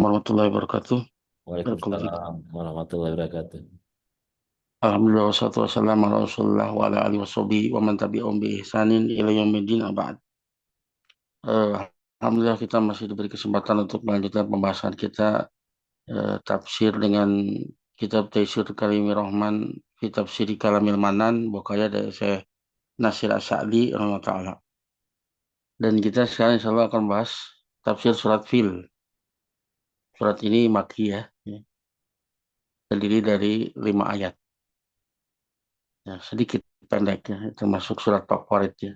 Warahmatullahi wabarakatuh. Barakallahu fiik. Waalaikumsalam warahmatullahi wabarakatuh. Alhamdulillah wassalatu wassalamu ala Rasulillah wa ala alihi washabihi wa man tabi'ahum bi ihsanin ila yaumiddin abad. Eh, Alhamdulillah kita masih diberi kesempatan untuk melanjutkan pembahasan kita tafsir dengan kitab Taisir Karimir Rahman fi Tafsiri Kalamil Manan Bokaya dari Syekh Nasir As-Sa'di rahimahullah taala. Dan kita sekarang insyaallah akan bahas tafsir surat Fil. Surat ini Makkiyah ya, terdiri dari 5 ayat. Ya, sedikit pendek ya, termasuk surat favorit ya.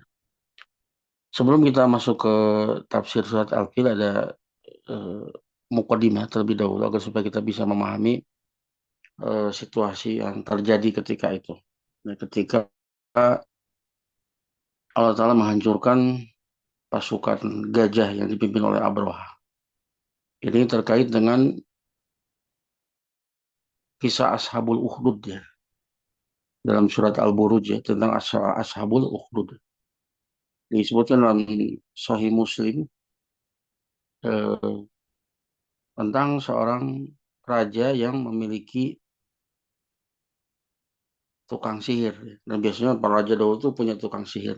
Sebelum kita masuk ke tafsir surat Al-Fil ada eh, mukadimah terlebih dahulu agar supaya kita bisa memahami situasi yang terjadi ketika itu. Nah, ketika Allah Ta'ala menghancurkan pasukan gajah yang dipimpin oleh Abraha. Ini terkait dengan kisah Ashabul Ukhdud ya. Dalam surat Al-Buruj ya, tentang Ashabul Ukhdud. Disebutkan dalam Sahih Muslim eh, tentang seorang raja yang memiliki tukang sihir. Dan biasanya para raja dahulu itu punya tukang sihir.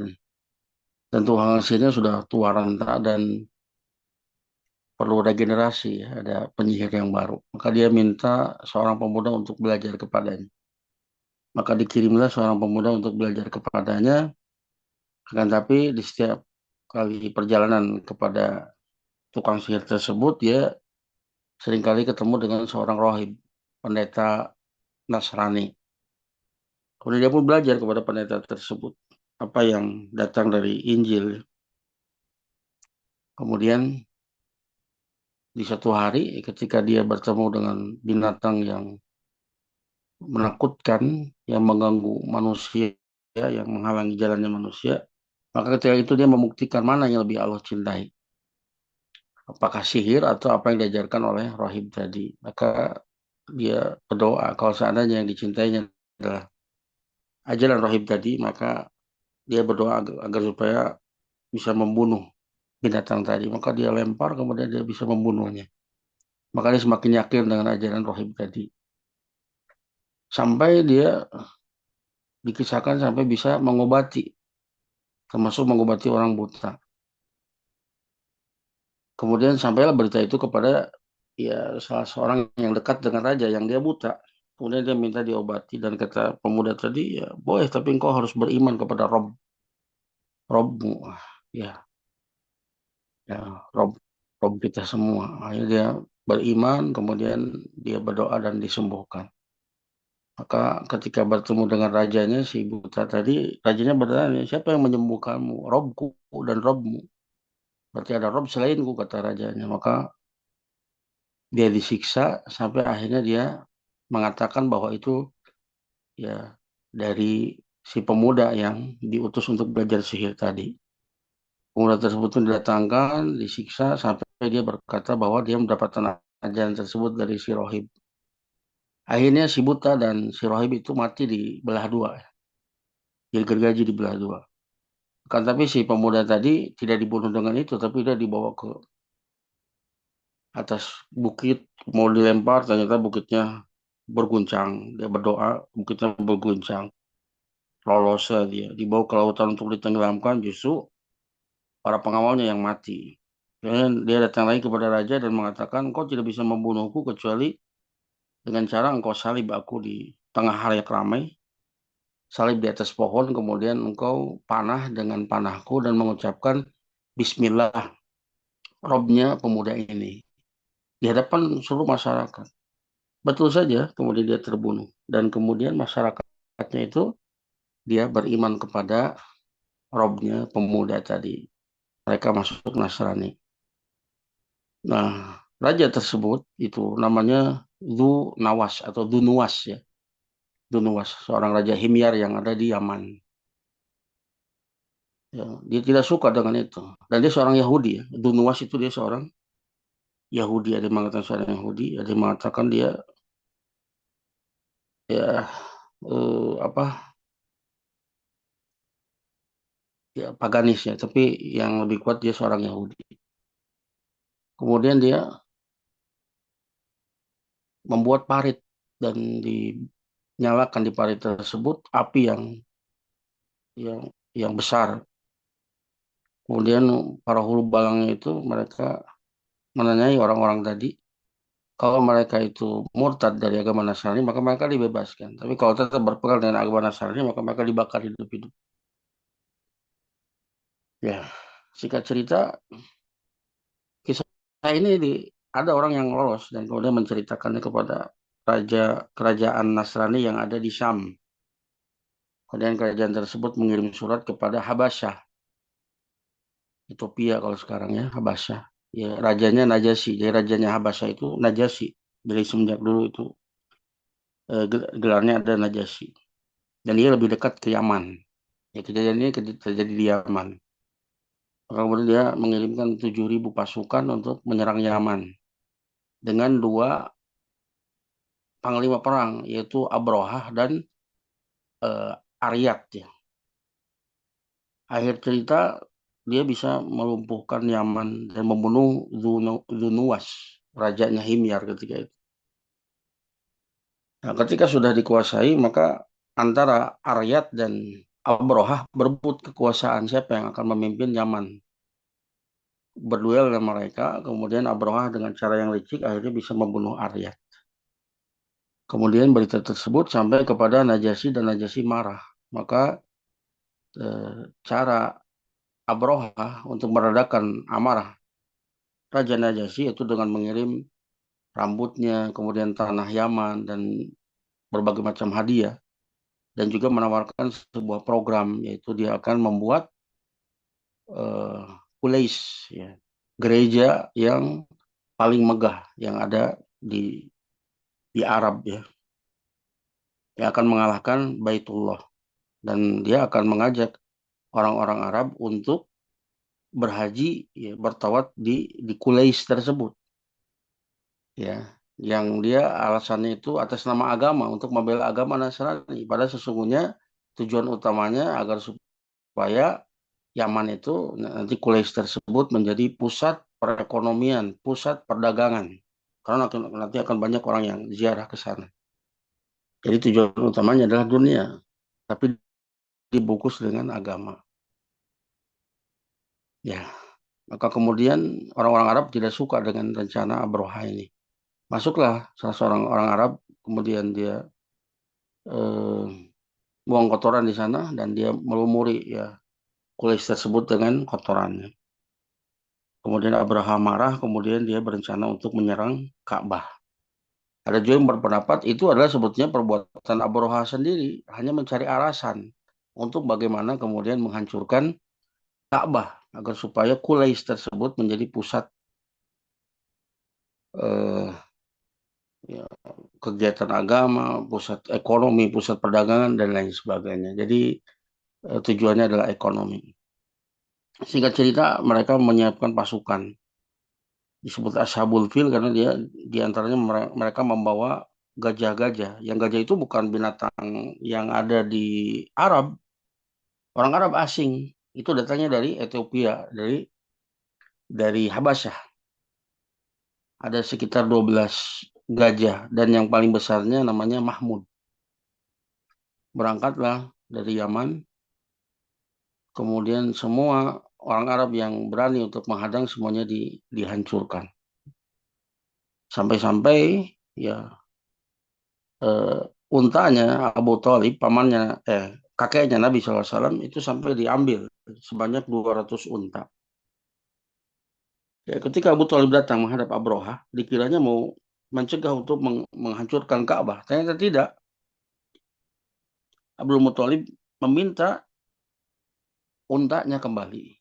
Dan tukang sihirnya sudah tua renta dan perlu regenerasi, ya, ada penyihir yang baru. Maka dia minta seorang pemuda untuk belajar kepadanya. Maka dikirimlah seorang pemuda untuk belajar kepadanya. Akan tapi di setiap kali perjalanan kepada tukang sihir tersebut, dia seringkali ketemu dengan seorang rohib, pendeta Nasrani. Kemudian dia pun belajar kepada pendeta tersebut apa yang datang dari Injil. Kemudian di satu hari ketika dia bertemu dengan binatang yang menakutkan, yang mengganggu manusia, yang menghalangi jalannya manusia, maka ketika itu dia membuktikan mana yang lebih Allah cintai. Apakah sihir atau apa yang diajarkan oleh rahib tadi. Maka dia berdoa kalau seandainya yang dicintainya adalah ajaran rahib tadi, maka dia berdoa agar supaya bisa membunuh binatang tadi. Maka dia lempar, kemudian dia bisa membunuhnya. Maka dia semakin yakin dengan ajaran rahib tadi. Sampai dia dikisahkan sampai bisa mengobati, termasuk mengobati orang buta. Kemudian sampailah berita itu kepada ya salah seorang yang dekat dengan raja yang dia buta. Kemudian dia minta diobati dan kata pemuda tadi, ya boleh tapi engkau harus beriman kepada Robmu. Ya, ya Rob kita semua. Akhirnya dia beriman, kemudian dia berdoa dan disembuhkan. Maka ketika bertemu dengan rajanya si buta tadi, rajanya bertanya, siapa yang menyembuhkanmu? Robku dan Robmu. Berarti ada Rob selainku, kata rajanya. Maka dia disiksa sampai akhirnya dia mengatakan bahwa itu ya dari si pemuda yang diutus untuk belajar sihir tadi. Pemuda tersebut pun didatangkan, disiksa sampai dia berkata bahwa dia mendapatkan ajaran tersebut dari si rohib. Akhirnya si buta dan si rohib itu mati di belah dua, jadi gergaji di belah dua. Kan tapi si pemuda tadi tidak dibunuh dengan itu, tapi dia dibawa ke atas bukit, mau dilempar, ternyata bukitnya berguncang. Dia berdoa, bukitnya berguncang. Lolosnya dia dibawa ke lautan untuk ditenggelamkan, justru para pengawalnya yang mati. Kemudian dia datang lagi kepada raja dan mengatakan, kau tidak bisa membunuhku kecuali dengan cara engkau salib aku di tengah halayak ramai, salib di atas pohon, kemudian engkau panah dengan panahku dan mengucapkan Bismillah, Robnya pemuda ini di hadapan seluruh masyarakat. Betul saja, kemudian dia terbunuh. Dan kemudian masyarakatnya itu dia beriman kepada Robnya pemuda tadi. Mereka masuk Nasrani. Nah, raja tersebut itu namanya Du Nawas atau Dunuwas ya. Dunuwas, seorang raja Himyar yang ada di Yaman. Ya, dia tidak suka dengan itu. Dan dia seorang Yahudi ya. Dunuwas itu dia seorang Yahudi. Ada yang mengatakan seorang Yahudi, ada yang mengatakan dia ya apa ya paganis ya. Tapi yang lebih kuat dia seorang Yahudi. Kemudian dia membuat parit dan dinyalakan di parit tersebut api yang yang besar. Kemudian para hulu balangnya itu mereka menanyai orang-orang tadi, kalau mereka itu murtad dari agama Nasrani, maka mereka dibebaskan. Tapi kalau tetap berpegang dengan agama Nasrani, maka mereka dibakar hidup-hidup. Ya, singkat cerita, kisah ini ada orang yang lolos dan kemudian menceritakannya kepada kerajaan Nasrani yang ada di Syam. Kemudian kerajaan tersebut mengirim surat kepada Habasyah, Ethiopia kalau sekarang ya, Habasyah. Ya, rajanya Najasyi. Jadi rajanya Habasyah itu Najasyi. Dari semenjak dulu itu gelarnya ada Najasyi. Dan dia lebih dekat ke Yaman. Ya, kejadian ini terjadi di Yaman. Maka kemudian dia mengirimkan 7.000 pasukan untuk menyerang Yaman dengan dua panglima perang, yaitu Abrohah dan Aryat. Ya. Akhir cerita dia bisa melumpuhkan Yaman dan membunuh Zunuwas, rajanya Himyar ketika itu. Nah, ketika sudah dikuasai, maka antara Aryat dan Abrohah berebut kekuasaan siapa yang akan memimpin Yaman. Berduel dengan mereka, kemudian Abrohah dengan cara yang licik akhirnya bisa membunuh Aryat. Kemudian berita tersebut sampai kepada Najasyi dan Najasyi marah. Maka cara Abrohah untuk meredakan amarah Raja Najasyi itu dengan mengirim rambutnya, kemudian tanah Yaman dan berbagai macam hadiah dan juga menawarkan sebuah program yaitu dia akan membuat uh, Qulaisy, ya, gereja yang paling megah yang ada di Arab ya, yang akan mengalahkan Baitullah dan dia akan mengajak orang-orang Arab untuk berhaji ya, bertawaf di Qulaisy tersebut ya, yang dia alasannya itu atas nama agama untuk membela agama Nasrani. Padahal sesungguhnya tujuan utamanya agar supaya Yaman itu nanti Quraisy tersebut menjadi pusat perekonomian, pusat perdagangan. Karena nanti akan banyak orang yang ziarah ke sana. Jadi tujuan utamanya adalah dunia, tapi dibungkus dengan agama. Ya, maka kemudian orang-orang Arab tidak suka dengan rencana Abroha ini. Masuklah salah seorang orang Arab, kemudian dia eh, buang kotoran di sana dan dia melumuri ya kulis tersebut dengan kotorannya. Kemudian Abraham marah, kemudian dia berencana untuk menyerang Ka'bah. Ada juga yang berpendapat itu adalah sebetulnya perbuatan Abraha sendiri, hanya mencari alasan untuk bagaimana kemudian menghancurkan Ka'bah agar supaya Quraisy tersebut menjadi pusat eh, ya, kegiatan agama, pusat ekonomi, pusat perdagangan dan lain sebagainya. Jadi tujuannya adalah ekonomi. Singkat cerita, mereka menyiapkan pasukan disebut Ashabul Fil karena dia diantaranya mereka membawa gajah-gajah. Yang gajah itu bukan binatang yang ada di Arab, orang Arab asing. Itu datangnya dari Ethiopia, dari Habasyah. Ada sekitar 12 gajah dan yang paling besarnya namanya Mahmud. Berangkatlah dari Yaman, kemudian semua orang Arab yang berani untuk menghadang semuanya dihancurkan. Sampai-sampai ya eh, untanya Abu Thalib, pamannya, kakeknya Nabi SAW itu sampai diambil sebanyak 200 unta. Ya, ketika Abu Thalib datang menghadap Abroha, dikiranya mau mencegah untuk menghancurkan Ka'bah. Ternyata tidak. Abu Thalib meminta untanya kembali.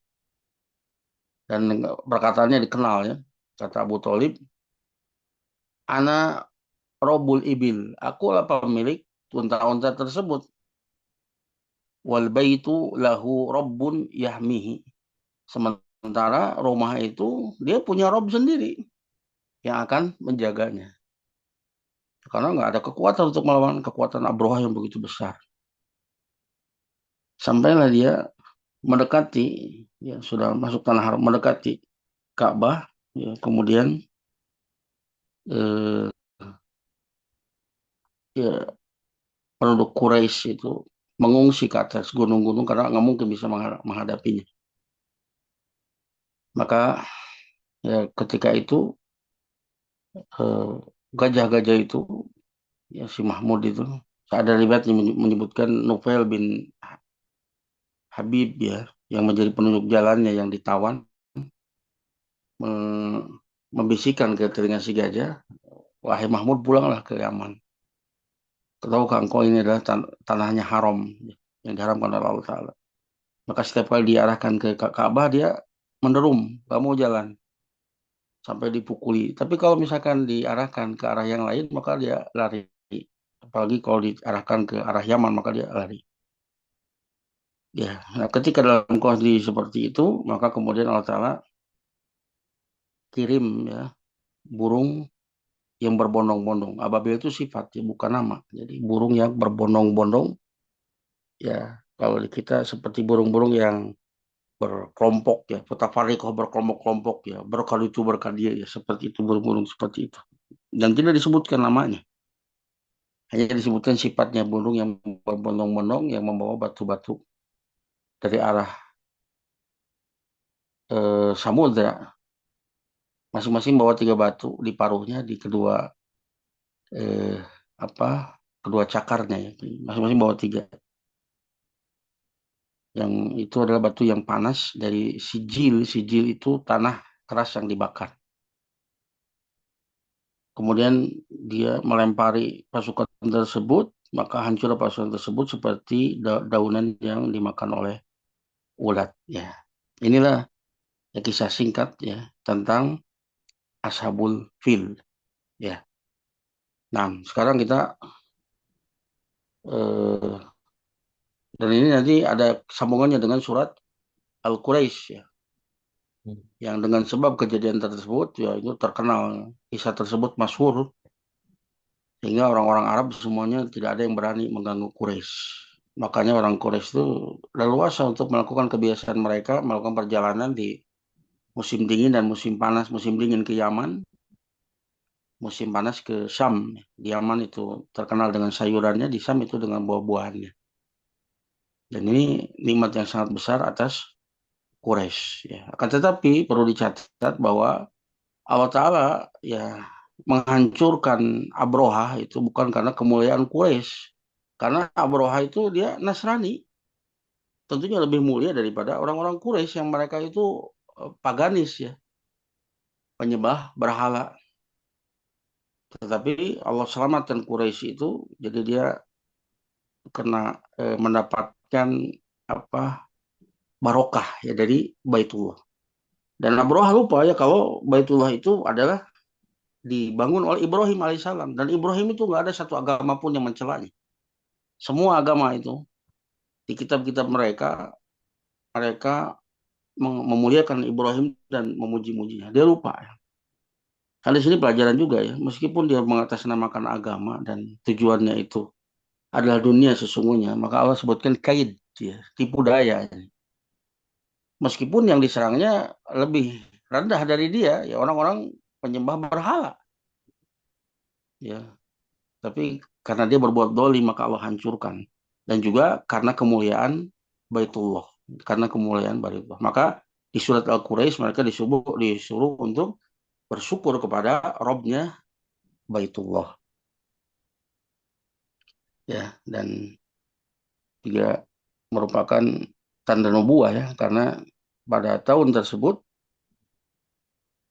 Dan perkataannya dikenal ya. Kata Abu Thalib, Ana Robul Ibil. Akulah pemilik unta-unta tersebut. Wal baitu lahu rabbun yahmihi. Sementara rumah itu dia punya rob sendiri yang akan menjaganya. Karena nggak ada kekuatan untuk melawan kekuatan Abroha yang begitu besar. Sampailah dia mendekati, ya sudah masuk tanah haram, mendekati Ka'bah, ya, kemudian eh, ya penduduk Quraisy itu mengungsi ke atas gunung-gunung karena nggak mungkin bisa menghadapinya. Maka ya ketika itu eh, gajah-gajah itu, ya si Mahmud itu, ada riwayat yang menyebutkan Nufail bin Habib ya, yang menjadi penunjuk jalannya yang ditawan, membisikkan ke telinga si gajah, wahai Mahmud, pulanglah ke Yaman. Tahukah engkau ini adalah tanahnya haram, yang diharamkan oleh Allah Ta'ala. Maka setiap kali diarahkan ke Ka'bah, dia menderum, gak mau jalan sampai dipukuli. Tapi kalau misalkan diarahkan ke arah yang lain, maka dia lari. Apalagi kalau diarahkan ke arah Yaman, maka dia lari. Ya, nah ketika dalam kondisi seperti itu, maka kemudian Allah Ta'ala kirim ya burung yang berbondong-bondong. Ababil itu sifat, ya, bukan nama. Jadi burung yang berbondong-bondong, ya kalau di kita seperti burung-burung yang berkelompok ya, fatafarikoh berkelompok-kelompok ya, berkali itu berkadia ya, seperti itu burung-burung seperti itu. Dan tidak disebutkan namanya, hanya disebutkan sifatnya burung yang berbondong-bondong yang membawa batu-batu dari arah samudra, masing-masing bawa 3 batu di paruhnya di kedua eh, apa kedua cakarnya ya, masing-masing bawa 3. Yang itu adalah batu yang panas dari sijil. Sijil itu tanah keras yang dibakar. Kemudian dia melempari pasukan tersebut, maka hancur pasukan tersebut seperti daunan yang dimakan oleh ulat. Ya, inilah ya, kisah singkat ya tentang Ashabul Fil. Ya, nah sekarang kita eh, dan ini nanti ada sambungannya dengan surat Al-Quraisy ya, Hmm. yang dengan sebab kejadian tersebut ya itu terkenal, kisah tersebut masyhur, sehingga orang-orang Arab semuanya tidak ada yang berani mengganggu Quraisy. Makanya orang Quraisy itu leluasa untuk melakukan kebiasaan mereka, melakukan perjalanan di musim dingin dan musim panas. Musim dingin ke Yaman, musim panas ke Syam. Di Yaman itu terkenal dengan sayurannya, di Syam itu dengan buah-buahannya. Dan ini nikmat yang sangat besar atas Quraisy. Ya. Akan tetapi perlu dicatat bahwa Allah Ta'ala ya menghancurkan Abroha itu bukan karena kemuliaan Quraisy. Karena Abroha itu dia Nasrani. Tentunya lebih mulia daripada orang-orang Quraisy yang mereka itu paganis ya, penyembah berhala. Tetapi Allah selamatkan Quraisy itu, jadi dia kena mendapatkan apa barokah ya dari Baitullah. Dan Abroha lupa ya kalau Baitullah itu adalah dibangun oleh Ibrahim alaihissalam, dan Ibrahim itu nggak ada satu agama pun yang mencelanya. Semua agama itu di kitab-kitab mereka, mereka memuliakan Ibrahim dan memuji-mujinya. Dia lupa ya. Kan di sini pelajaran juga ya, meskipun dia mengatasnamakan agama dan tujuannya itu adalah dunia sesungguhnya, maka Allah sebutkan kaid, ya, tipu daya. Meskipun yang diserangnya lebih rendah dari dia, ya orang-orang penyembah berhala, ya. Tapi karena dia berbuat dolim, maka Allah hancurkan. Dan juga karena kemuliaan Baitullah, karena kemuliaan Baitullah. Maka di surat Al-Quraisy mereka disuruh untuk bersyukur kepada Robnya Baitullah, ya, dan juga merupakan tanda nubuah ya, karena pada tahun tersebut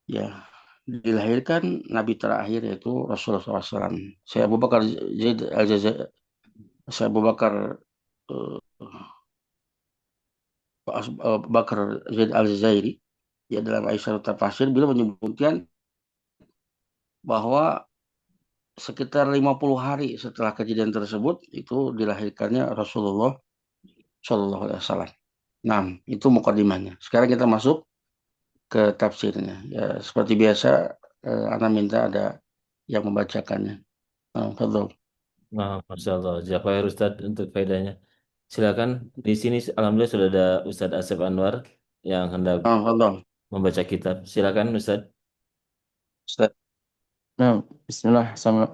ya dilahirkan Nabi terakhir yaitu Rasulullah SAW. Saya Abu Bakar Zaid Al-Jazairi, saya Abu Bakar eh, Bakar Zaid Al-Jazairi ya dalam Aisyah Tafsir beliau menyebutkan bahwa sekitar 50 hari setelah kejadian tersebut itu dilahirkannya Rasulullah Shallallahu Alaihi Wasallam. Nah, itu mukadimahnya. Sekarang kita masuk ke tafsirnya. Ya, seperti biasa, Ana minta ada yang membacakannya. Fadol. Nah, Masya Allah. Jazakallah Ustaz untuk faedahnya. Silakan. Di sini alhamdulillah sudah ada Ustadz Asep Anwar yang hendak Fadol. membaca kitab. Silakan Ustadz. Ustaz. Nah, Bismillah, sama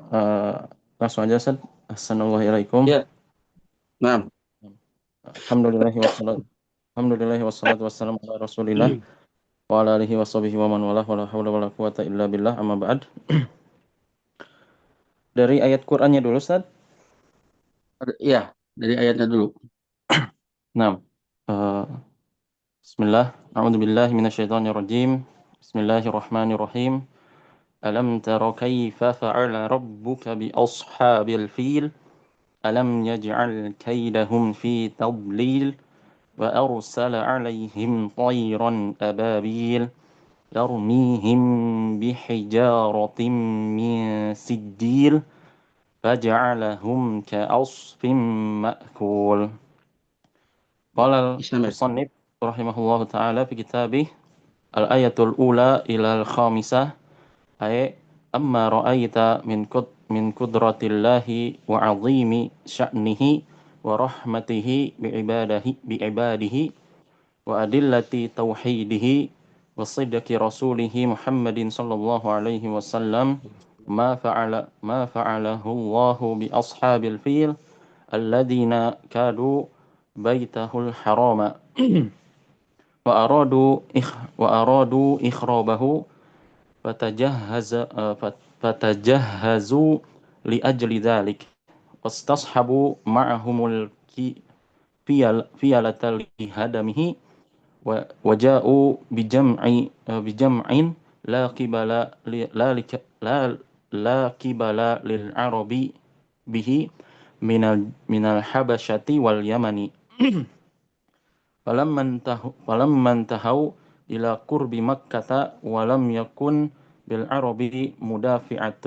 langsung aja Ustaz. Assalamualaikum. Ya, nah. Alhamdulillahi wassalatu wassalamu ala Rasulillah wa ala alihi washabihi wa man walah wala haula wala quwata illa billah amma ba'd. Dari ayat Qur'annya dulu, Ustaz. Iya, dari ayatnya dulu. Nah, eh, bismillah. A'udzubillahi minasyaitonir rajim. Bismillahirrahmanirrahim. Alam tara kaifa fa'ala rabbuka bi ashabil fil? Alam yaj'al kaidahum fi tadlil wa arsala 'alaihim tayran ababil ترميهم بحجارة من سجيل فجعلهم كعصف مأكول. قال Islam. المصنف رحمه الله تعالى في كتابه الآية الأولى إلى الخامسة أي أما رأيت من قدرة الله وعظيم شأنه ورحمته بعباده وأدلة توحيده وصدق رسوله محمد صلى الله عليه وسلم ما فعله الله بأصحاب الفيل الذين كادوا بيته الحرام وأرادوا إخرابه فتجهزوا لأجل ذلك واستصحبوا معهم الفيلة لهدمه وجاءوا بجمع لا قبل للعرب به من الحبشة واليمن فلما انتهوا إلى قرب مكة ولم يكن بالعرب مدافعة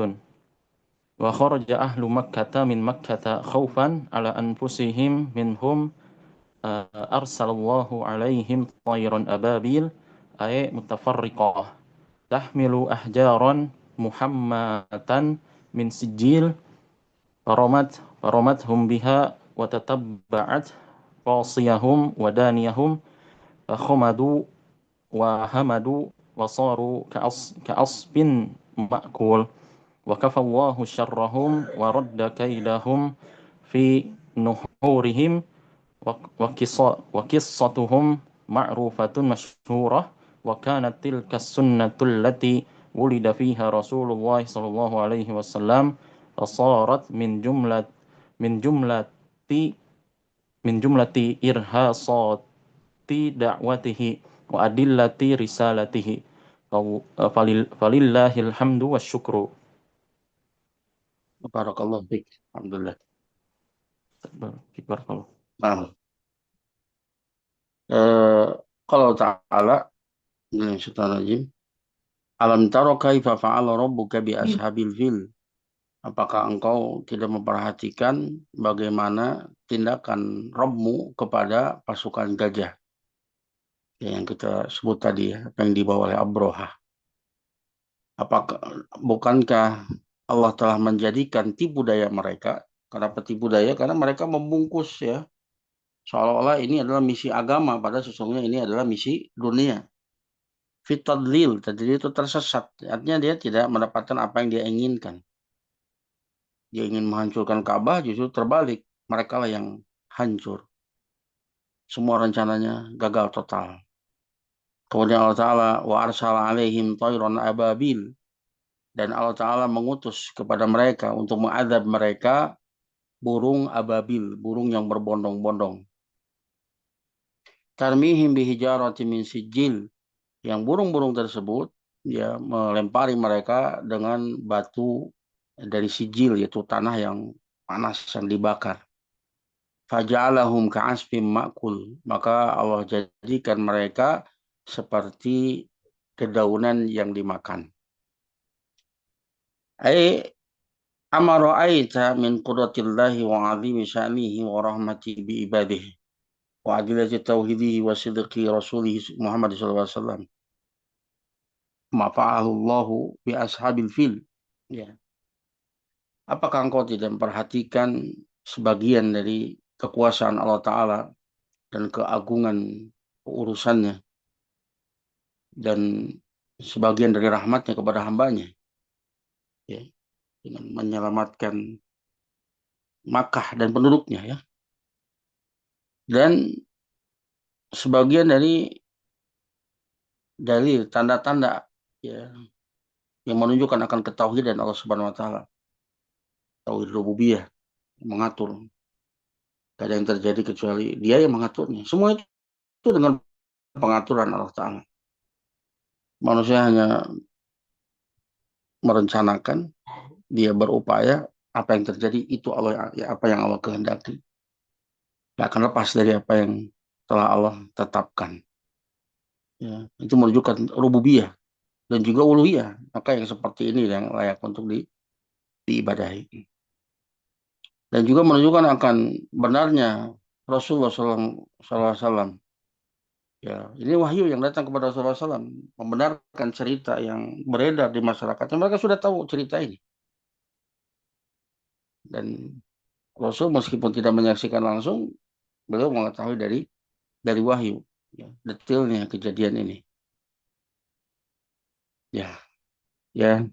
وخرج أهل مكة من مكة خوفا على أنفسهم منهم أرسل الله عليهم طيرا أبابيل أي متفرقة تحمل أحجارا محماة من سجيل فرمتهم بها وتتبعت قاصيهم ودانيهم فخمدوا وهمدوا وصاروا كعصف مأكول وكفى الله شرهم ورد كيدهم في نحورهم وقصتهم معروفة مشهورة وكانت تلك السنة التي ولد فيها رسول الله صلى الله عليه وسلم فصارت من جملة من جملة إرهاصات دعوته وأدلة رسالته فلله الحمد والشكر. Barakallahu fiik. Alhamdulillah. Barakallahu. Nah, eh, kalau ta'ala dengan syaitan rajim, alam taro kaifa fa'ala rabbuka bi ashabil fil. Apakah engkau tidak memperhatikan bagaimana tindakan Rabbmu kepada pasukan gajah? Ya, yang kita sebut tadi ya, apa yang dibawa oleh Abroha. Apakah bukankah Allah telah menjadikan tipu daya mereka? Kenapa tipu daya? Karena mereka membungkus ya, seolah-olah ini adalah misi agama, padahal sesungguhnya ini adalah misi dunia. Fitadlil, tadi itu tersesat. Artinya dia tidak mendapatkan apa yang dia inginkan. Dia ingin menghancurkan Ka'bah, justru terbalik. Mereka lah yang hancur. Semua rencananya gagal total. Kemudian Allah Ta'ala wa arsala alaihim tayran ababil. Dan Allah Ta'ala mengutus kepada mereka untuk mengadab mereka burung ababil, burung yang berbondong-bondong. Tarmihim bihijarati min sijil. Yang burung-burung tersebut ya melempari mereka dengan batu dari sijil, yaitu tanah yang panas yang dibakar. Faja'alahum ka'asfim ma'kul. Maka Allah jadikan mereka seperti dedaunan yang dimakan. Ai amara aita min qudratillahi wa azimi sya'nihi wa rahmati bi ibadihi wa adilati tauhidihi wa sidqi rasulihi Muhammad sallallahu alaihi wasallam. Ma fa'alullahu bi ashabil fil. Ya. Apakah engkau tidak memperhatikan sebagian dari kekuasaan Allah Ta'ala dan keagungan urusannya dan sebagian dari rahmatnya kepada hambanya, ya, dengan menyelamatkan Makkah dan penduduknya ya. Dan sebagian dari dalil tanda-tanda ya yang menunjukkan akan ketauhidan Allah Subhanahu wa taala. Tauhid rububiyah mengatur. Tidak ada yang terjadi kecuali Dia yang mengaturnya. Semua itu dengan pengaturan Allah Taala. Manusia hanya merencanakan, dia berupaya, apa yang terjadi itu Allah apa yang Allah kehendaki. Tidak akan lepas dari apa yang telah Allah tetapkan. Ya, itu menunjukkan rububiyah dan juga uluhiyah. Maka yang seperti ini yang layak untuk diibadahi. Dan juga menunjukkan akan benarnya Rasulullah SAW. Ya, ini wahyu yang datang kepada Rasulullah SAW membenarkan cerita yang beredar di masyarakat. Mereka sudah tahu cerita ini. Dan Rasul meskipun tidak menyaksikan langsung, beliau mengetahui dari wahyu, ya, detailnya kejadian ini. Ya, ya,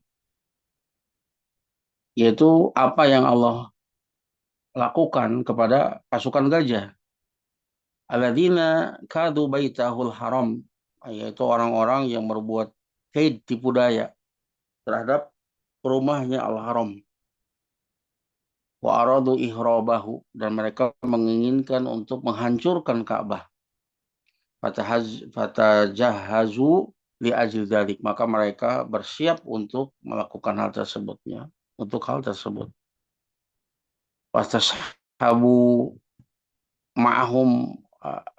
yaitu apa yang Allah lakukan kepada pasukan gajah. Alladzina kadu baitahul haram, yaitu orang-orang yang berbuat kaid, tipu daya terhadap rumahnya Al-Haram. Wa aradu ihrabahu, dan mereka menginginkan untuk menghancurkan Ka'bah. Fatajahazu li ajli dzalik, maka mereka bersiap untuk melakukan hal tersebutnya, untuk hal tersebut. Wastashabu ma'ahum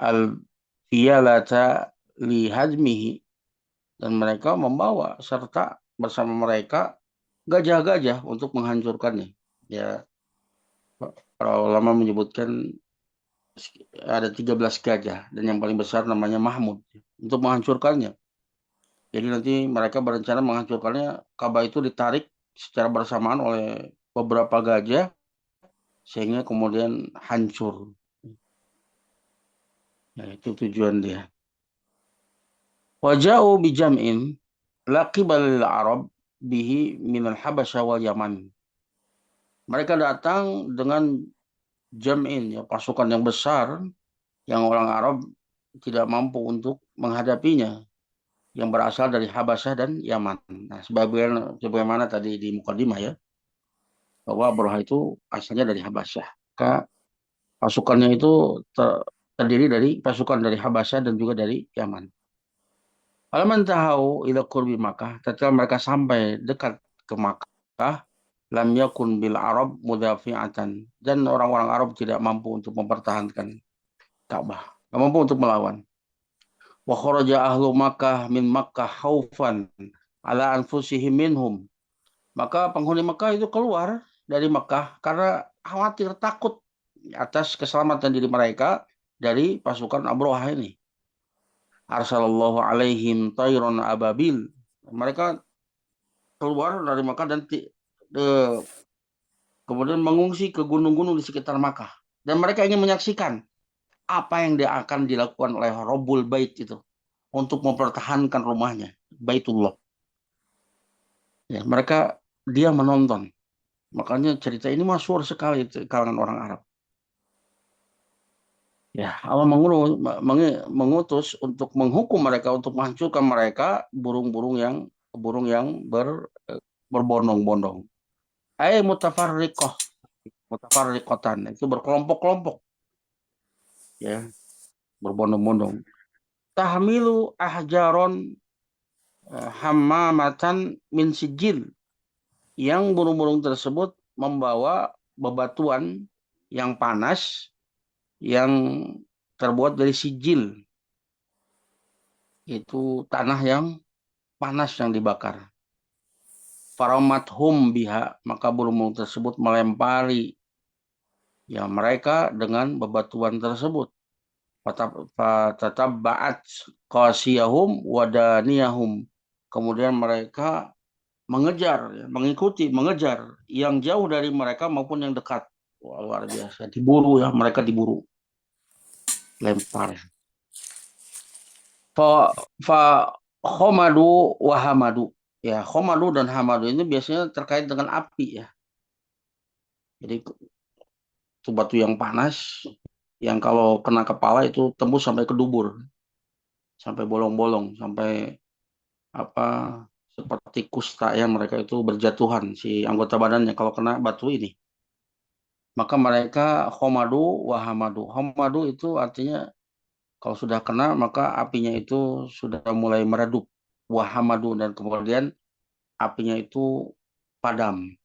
al-fiyalata li hajmihi, dan mereka membawa serta bersama mereka gajah-gajah untuk menghancurkannya. Ya, para ulama menyebutkan ada 13 gajah dan yang paling besar namanya Mahmud untuk menghancurkannya. Jadi nanti mereka berencana menghancurkannya. Ka'bah itu ditarik secara bersamaan oleh beberapa gajah sehingga kemudian hancur. Ya, itu tujuan dia. Waja'u bijam'in laqibal Arab bihi minal Habasya wal Yaman. Mereka datang dengan jam'in, ya, pasukan yang besar yang orang Arab tidak mampu untuk menghadapinya, yang berasal dari Habasyah dan Yaman. Nah, sebagaimana tadi di mukadimah ya, bahwa Abraha itu asalnya dari Habasyah. Maka pasukannya itu terdiri dari pasukan dari Habasyah dan juga dari Yaman. Alaman tahu ila qurbi Makkah, tatkala mereka sampai dekat ke Makkah, lam yakun bil Arab mudafi'atan, dan orang-orang Arab tidak mampu untuk mempertahankan Ka'bah, tidak mampu untuk melawan. Wa kharaja ahlu Makkah min Makkah khaufan ala anfusihim minhum. Maka penghuni Makkah itu keluar dari Makkah karena khawatir, takut atas keselamatan diri mereka dari pasukan Abraha ini. Arsalallahu alaihim tayron ababil. Mereka keluar dari Makkah dan kemudian mengungsi ke gunung-gunung di sekitar Makkah. Dan mereka ingin menyaksikan apa yang dia akan dilakukan oleh Rabbul Bait itu untuk mempertahankan rumahnya, Baitullah. Ya, dia menonton. Makanya cerita ini masyhur sekali di kalangan orang Arab. Ya, Allah mengutus untuk menghukum mereka, untuk menghancurkan mereka, burung yang berbondong-bondong. Mutafarriqatan, itu berkelompok-kelompok. Ya, berbondong-bondong. Tahmilu ahjaron hammamatan min sijil, yang burung-burung tersebut membawa bebatuan yang panas yang terbuat dari sijil, itu tanah yang panas yang dibakar. Faramathum biha, maka burung-burung tersebut melempari ya mereka dengan bebatuan tersebut. Fatataba'at qasiyahum wadaniyahum, kemudian mereka mengejar yang jauh dari mereka maupun yang dekat. Wah, luar biasa, diburu ya, mereka diburu, lempar. Fa khomadu wa hamadu. Ya, khomadu dan hamadu ini biasanya terkait dengan api ya. Jadi itu batu yang panas, yang kalau kena kepala itu tembus sampai ke dubur, sampai bolong-bolong, sampai apa seperti kusta ya mereka itu berjatuhan si anggota badannya kalau kena batu ini. Maka mereka homadu wahamadu. Homadu itu artinya kalau sudah kena maka apinya itu sudah mulai meredup. Wahamadu dan kemudian apinya itu padam.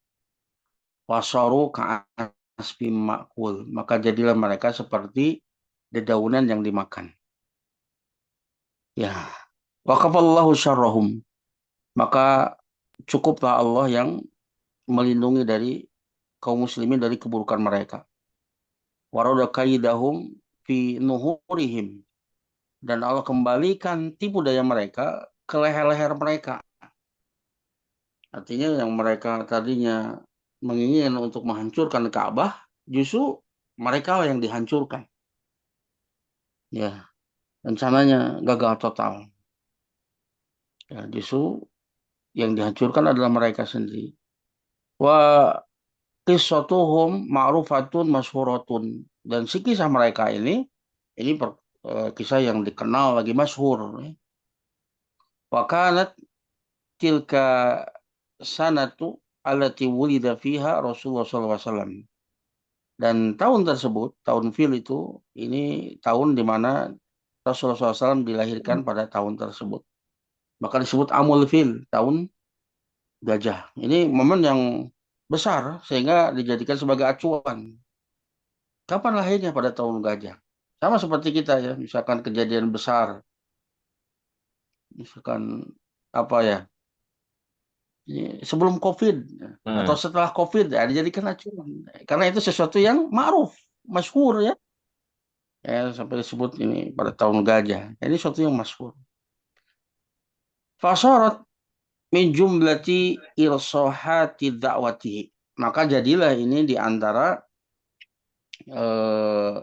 Wasoru ka'asfim makul. Maka jadilah mereka seperti dedaunan yang dimakan. Ya, waqafallahu syarrahum. Maka cukuplah Allah yang melindungi dari kaum muslimin dari keburukan mereka. Warada kaidahum fi nuhurihim. Dan Allah kembalikan tipu daya mereka ke leher-leher mereka. Artinya yang mereka tadinya menginginkan untuk menghancurkan Ka'bah, justru mereka yang dihancurkan. Ya, rencananya gagal total. Ya, justru yang dihancurkan adalah mereka sendiri. Wa qissatuhum ma'rufatun masyhuratun. Dan si kisah mereka ini kisah yang dikenal lagi masyhur. Wa kanat tilka sanatu allati wulida fiha Rasulullah SAW. Dan tahun tersebut, tahun fil itu, ini tahun di mana Rasulullah SAW dilahirkan pada tahun tersebut. Maka disebut Amul Fil, tahun gajah. Ini momen yang besar sehingga dijadikan sebagai acuan. Kapan lahirnya pada tahun gajah? Sama seperti kita ya, misalkan kejadian besar, misalkan apa ya, sebelum COVID atau Nah, setelah COVID ya dijadikan acuan. Karena itu sesuatu yang ma'ruf, masyhur ya. Ya sampai disebut ini pada tahun gajah. Ini sesuatu yang masyhur. Fasarat min jumlati irsohati da'wati. Maka jadilah ini di antara eh,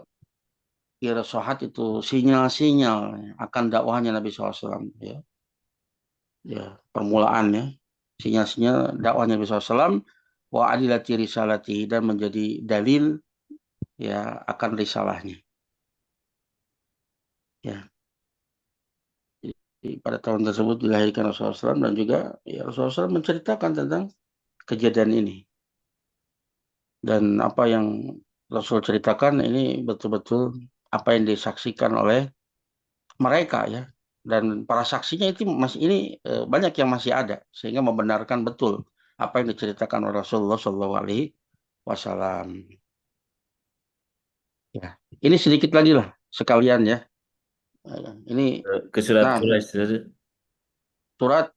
irsohat itu sinyal-sinyal akan dakwahnya Nabi SAW. Ya, ya permulaannya sinyal-sinyal dakwahnya Nabi SAW wa adilati risalati dan menjadi dalil ya akan risalahnya. Ya, jadi pada tahun tersebut dilahirkan Rasulullah SAW dan juga ya, Rasulullah SAW menceritakan tentang kejadian ini dan apa yang Rasul ceritakan ini betul-betul apa yang disaksikan oleh mereka ya dan para saksinya itu masih ini banyak yang masih ada sehingga membenarkan betul apa yang diceritakan oleh Rasulullah Shallallahu Alaihi Wasallam. Ya, ini sedikit lagi lah sekalian ya. Ini ke surat nah Quraisy tadi. surat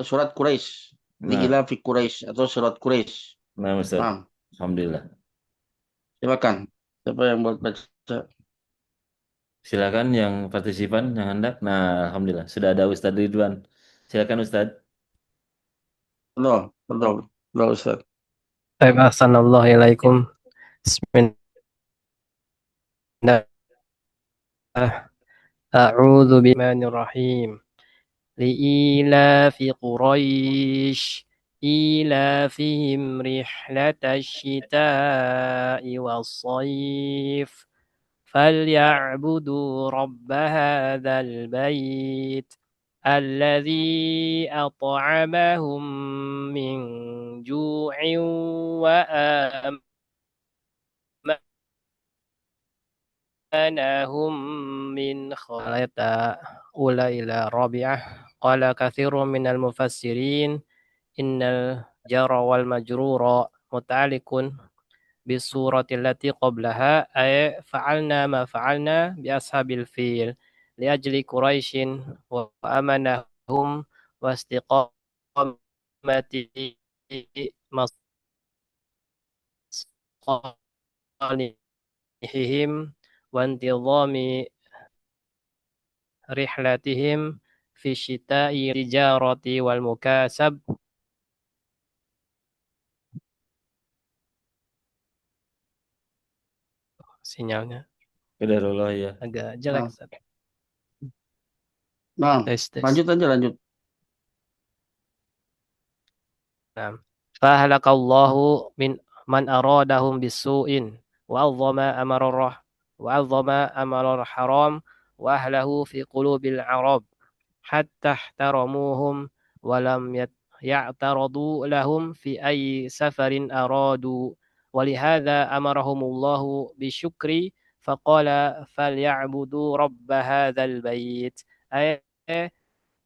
surat Quraisy di Nah, Ilafi Quraisy atau surat Quraisy. nah Ustaz. Nah, Alhamdulillah. silakan. Siapa yang buat baca? Silakan yang partisipan yang hendak. Nah, alhamdulillah sudah ada Ustadz Ridwan. Silakan Ustadz. Betul, betul, betul Ustaz. Baik, Assalamualaikum. Bismillah. A'udzu bismillahirrahmanirrahim. Li'ilafi Quraisy إيلافهم رحلة الشتاء والصيف فليعبدوا رب هذا البيت الذي أطعمهم من جوع وآمنهم من خلط أولى إلى رابعة قال كثير من المفسرين إن الجر والمجرور متعلق بالصورة التي قبلها أي فعلنا ما فعلنا بأصحاب الفيل لأجل قريش وأمنهم واستقامة مصالحهم وانتظام رحلتهم في الشتاء التجارة والمكاسب. Sinyalnya Qadarullah ya. agak jelek. Nah, Tes. lanjut aja lanjut. Nah, fahalakallahu min man aradahum bisu'in وعظم أمر الحرام وأهله في قلوب العرب حتى احترموهم ولم يعترضوا لهم في أي سفر أرادوا ولهذا أمرهم الله بالشكر فقال فليعبدوا رب هذا البيت أي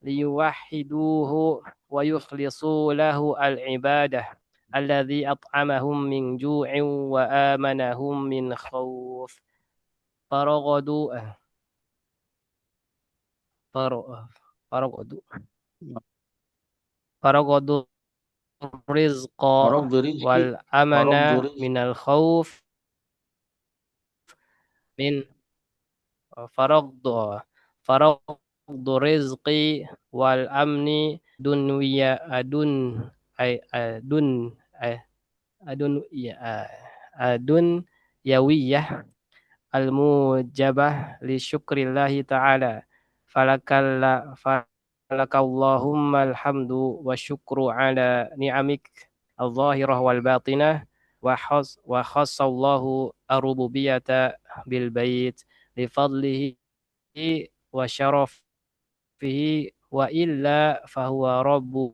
ليوحدوه ويخلصوا له العبادة الذي أطعمهم من جوع وآمنهم من خوف فرغدوا فرغدوا فرغدوا الرزق Faragdu rizki, والأمن faragdu rizki. من الخوف من فرغد الرزق والأمن دنيا أدنيوية الموجبة لشكر الله تعالى فلك اللهم الحمد والشكر على نعمك الظاهرة والباطنة وخص الله الربوبية بالبيت لفضله وشرفه وإلا فهو رب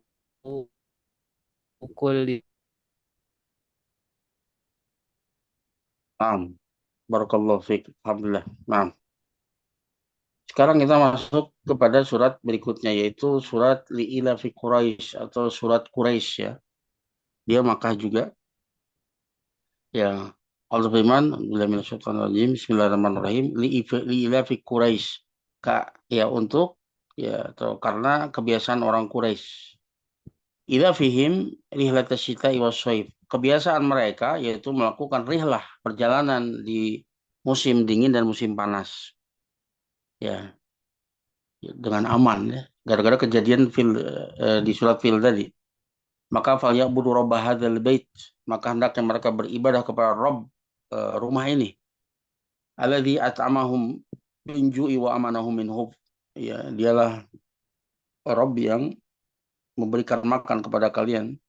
كل Naam. Barakallahu fiik. Alhamdulillah. Naam. Sekarang kita masuk kepada surat berikutnya, yaitu surat Li'ila fi Quraisy atau surat Quraisy ya. Dia Makkah juga. Ya. Allah firman, Bismillahirrahmanirrahim. Li'ila fi Quraisy. Ya untuk ya atau karena kebiasaan orang Quraisy. Idza fihim rihlatasyita syita'i was-shaif. Kebiasaan mereka yaitu melakukan rihlah, perjalanan di musim dingin dan musim panas. Ya, dengan aman ya. Gara-gara kejadian di surat Fil tadi. Maka falyabudu rabb hadzal bait. Maka hendaknya mereka beribadah kepada Rabb rumah ini. Alladzi at'amahum min ju'i wa amanahum min khawf. Ya, dialah Rabb yang memberikan makan kepada kalian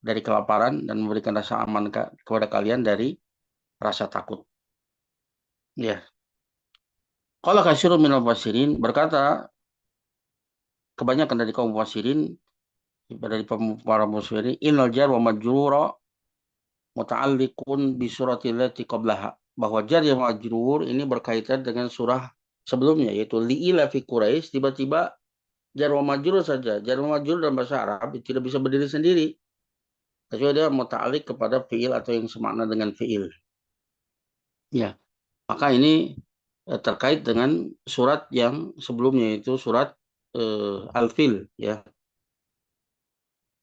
dari kelaparan dan memberikan rasa aman kepada kalian dari rasa takut. Ya. Qala katsirun minal mufassirin, berkata kebanyakan dari kaum mufassirin, dari para mufassirin, innal jar wa majrura muta'alliqun bi suratil lati qablaha, bahwa jar yang majrur ini berkaitan dengan surah sebelumnya, yaitu li'ila fi Quraisy. Tiba-tiba jar wa majrur saja. Jar wa majrur dalam bahasa Arab tidak bisa berdiri sendiri, kecuali dia muta'alliq kepada fi'il atau yang semakna dengan fi'il. Ya, maka ini terkait dengan surat yang sebelumnya, yaitu surat Al-Fil ya.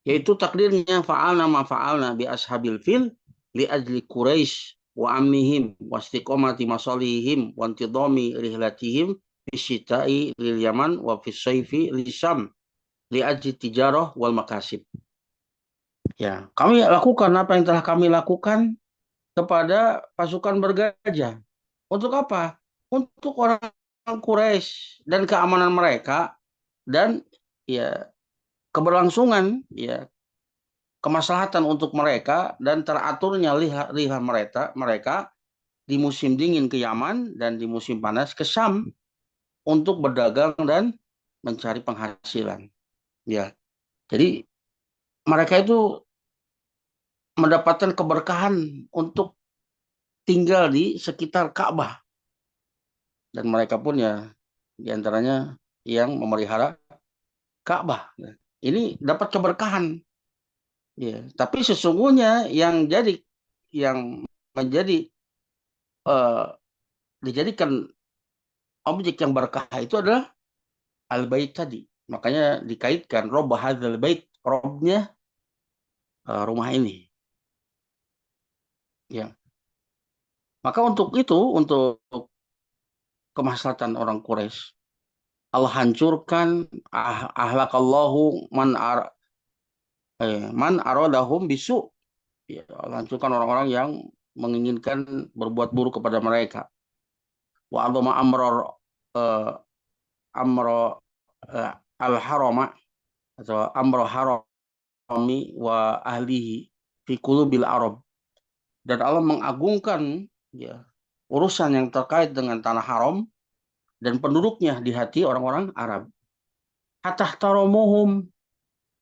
Yaitu takdirnya fa'alna ma fa'alna bi ashabil fil li ajli Quraisy wa amnihim wa istiqomati masalihim wa intidami rihlatihim fi syita'i lil Yaman wa fi sayfi li Syam li ajli tijarah wal makasib. Ya, kami lakukan apa yang telah kami lakukan kepada pasukan bergajah. Untuk apa? Untuk orang Quraisy dan keamanan mereka dan ya keberlangsungan ya kemaslahatan untuk mereka dan teraturnya liha mereka di musim dingin ke Yaman dan di musim panas ke Syam untuk berdagang dan mencari penghasilan. Ya. Jadi mereka itu mendapatkan keberkahan untuk tinggal di sekitar Ka'bah. Dan mereka pun ya diantaranya yang memelihara Ka'bah. Ini dapat keberkahan. Ya, tapi sesungguhnya yang menjadi dijadikan objek yang berkah itu adalah al-bait tadi. Makanya dikaitkan Rabb hadzal bait, Rabbnya rumah ini. Ya. Maka untuk itu, untuk kemaslahatan orang Quraisy, Allah hancurkan ahlakallahu man aradahum bisu. Ya, Allah hancurkan orang-orang yang menginginkan berbuat buruk kepada mereka. Wa adama al-harama atau amro harami wa ahlihi fi qulubil arab. Dan Allah mengagungkan ya urusan yang terkait dengan tanah haram dan penduduknya di hati orang-orang Arab. Hatta taromuhum,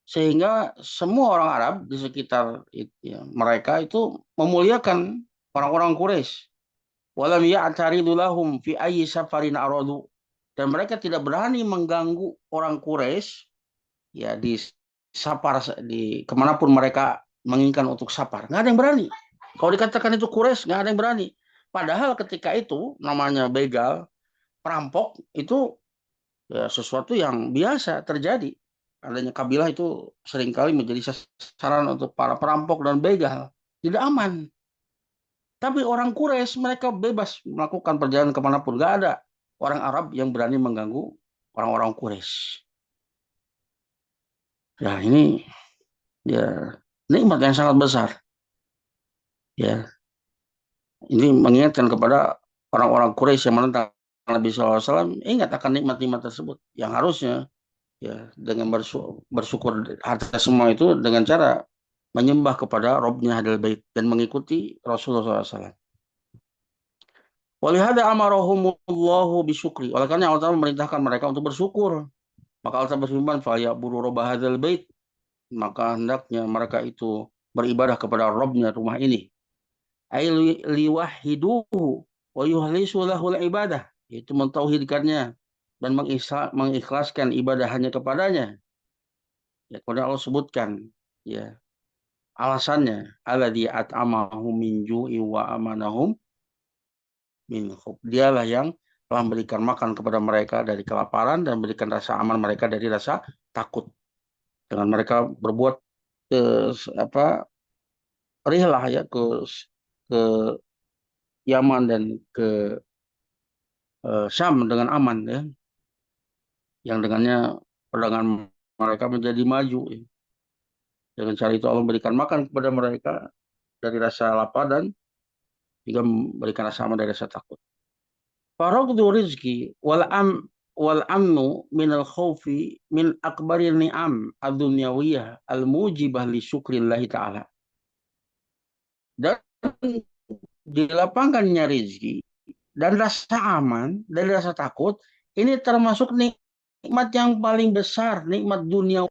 sehingga semua orang Arab di sekitar mereka itu memuliakan orang-orang Quraisy. Walam ya'taridu lahum fi ayyi safarin aradu, dan mereka tidak berani mengganggu orang Quraisy ya di safar, di kemanapun mereka menginginkan untuk safar, nggak ada yang berani. Kalau dikatakan itu Quraisy, nggak ada yang berani. Padahal ketika itu namanya begal, perampok itu ya sesuatu yang biasa terjadi. Adanya kabilah itu seringkali menjadi sasaran untuk para perampok dan begal. Tidak aman. Tapi orang Quraisy mereka bebas melakukan perjalanan kemanapun. Gak ada orang Arab yang berani mengganggu orang-orang Quraisy. Ya ini ya nikmat yang sangat besar. Ya ini mengingatkan kepada orang-orang Quraisy yang menentang Nabi SAW, ingat akan nikmat-nikmat tersebut yang harusnya ya dengan bersyukur atas semua itu dengan cara menyembah kepada Robnya Hadal Bait dan mengikuti Rasulullah SAW. Walihada amarahumullahu bisyukri. Oleh karena Allah Ta'ala memerintahkan mereka untuk bersyukur. Maka Allah Ta'ala berfirman, "Falyabudu Rabb hadzal bait." Maka hendaknya mereka itu beribadah kepada Robnya rumah ini. Ai liwahiduhu wa yuhlisu lahul ibadah. Itu mentauhidkannya dan mengikhlaskan ibadah hanya kepadanya. Ya, kemudian Allah sebutkan ya alasannya, alladzi at'amahum min ju'i wa amanahum min khuf. Dialah yang telah memberikan makan kepada mereka dari kelaparan dan memberikan rasa aman mereka dari rasa takut. Dengan mereka berbuat ke rihlah ya ke Yaman dan ke Syam dengan aman ya, yang dengannya perdagangan mereka menjadi maju ya. Dengan cara itu Allah memberikan makan kepada mereka dari rasa lapar dan juga memberikan rasa aman dari rasa takut. Faraqdu rizki wal amnu min al khawfi min akbari ni'am ad-dunyawiyah al mujibah li syukrillahi ta'ala. Dan dilapangkannya rizki dan rasa aman dari rasa takut ini termasuk nikmat yang paling besar, nikmat dunia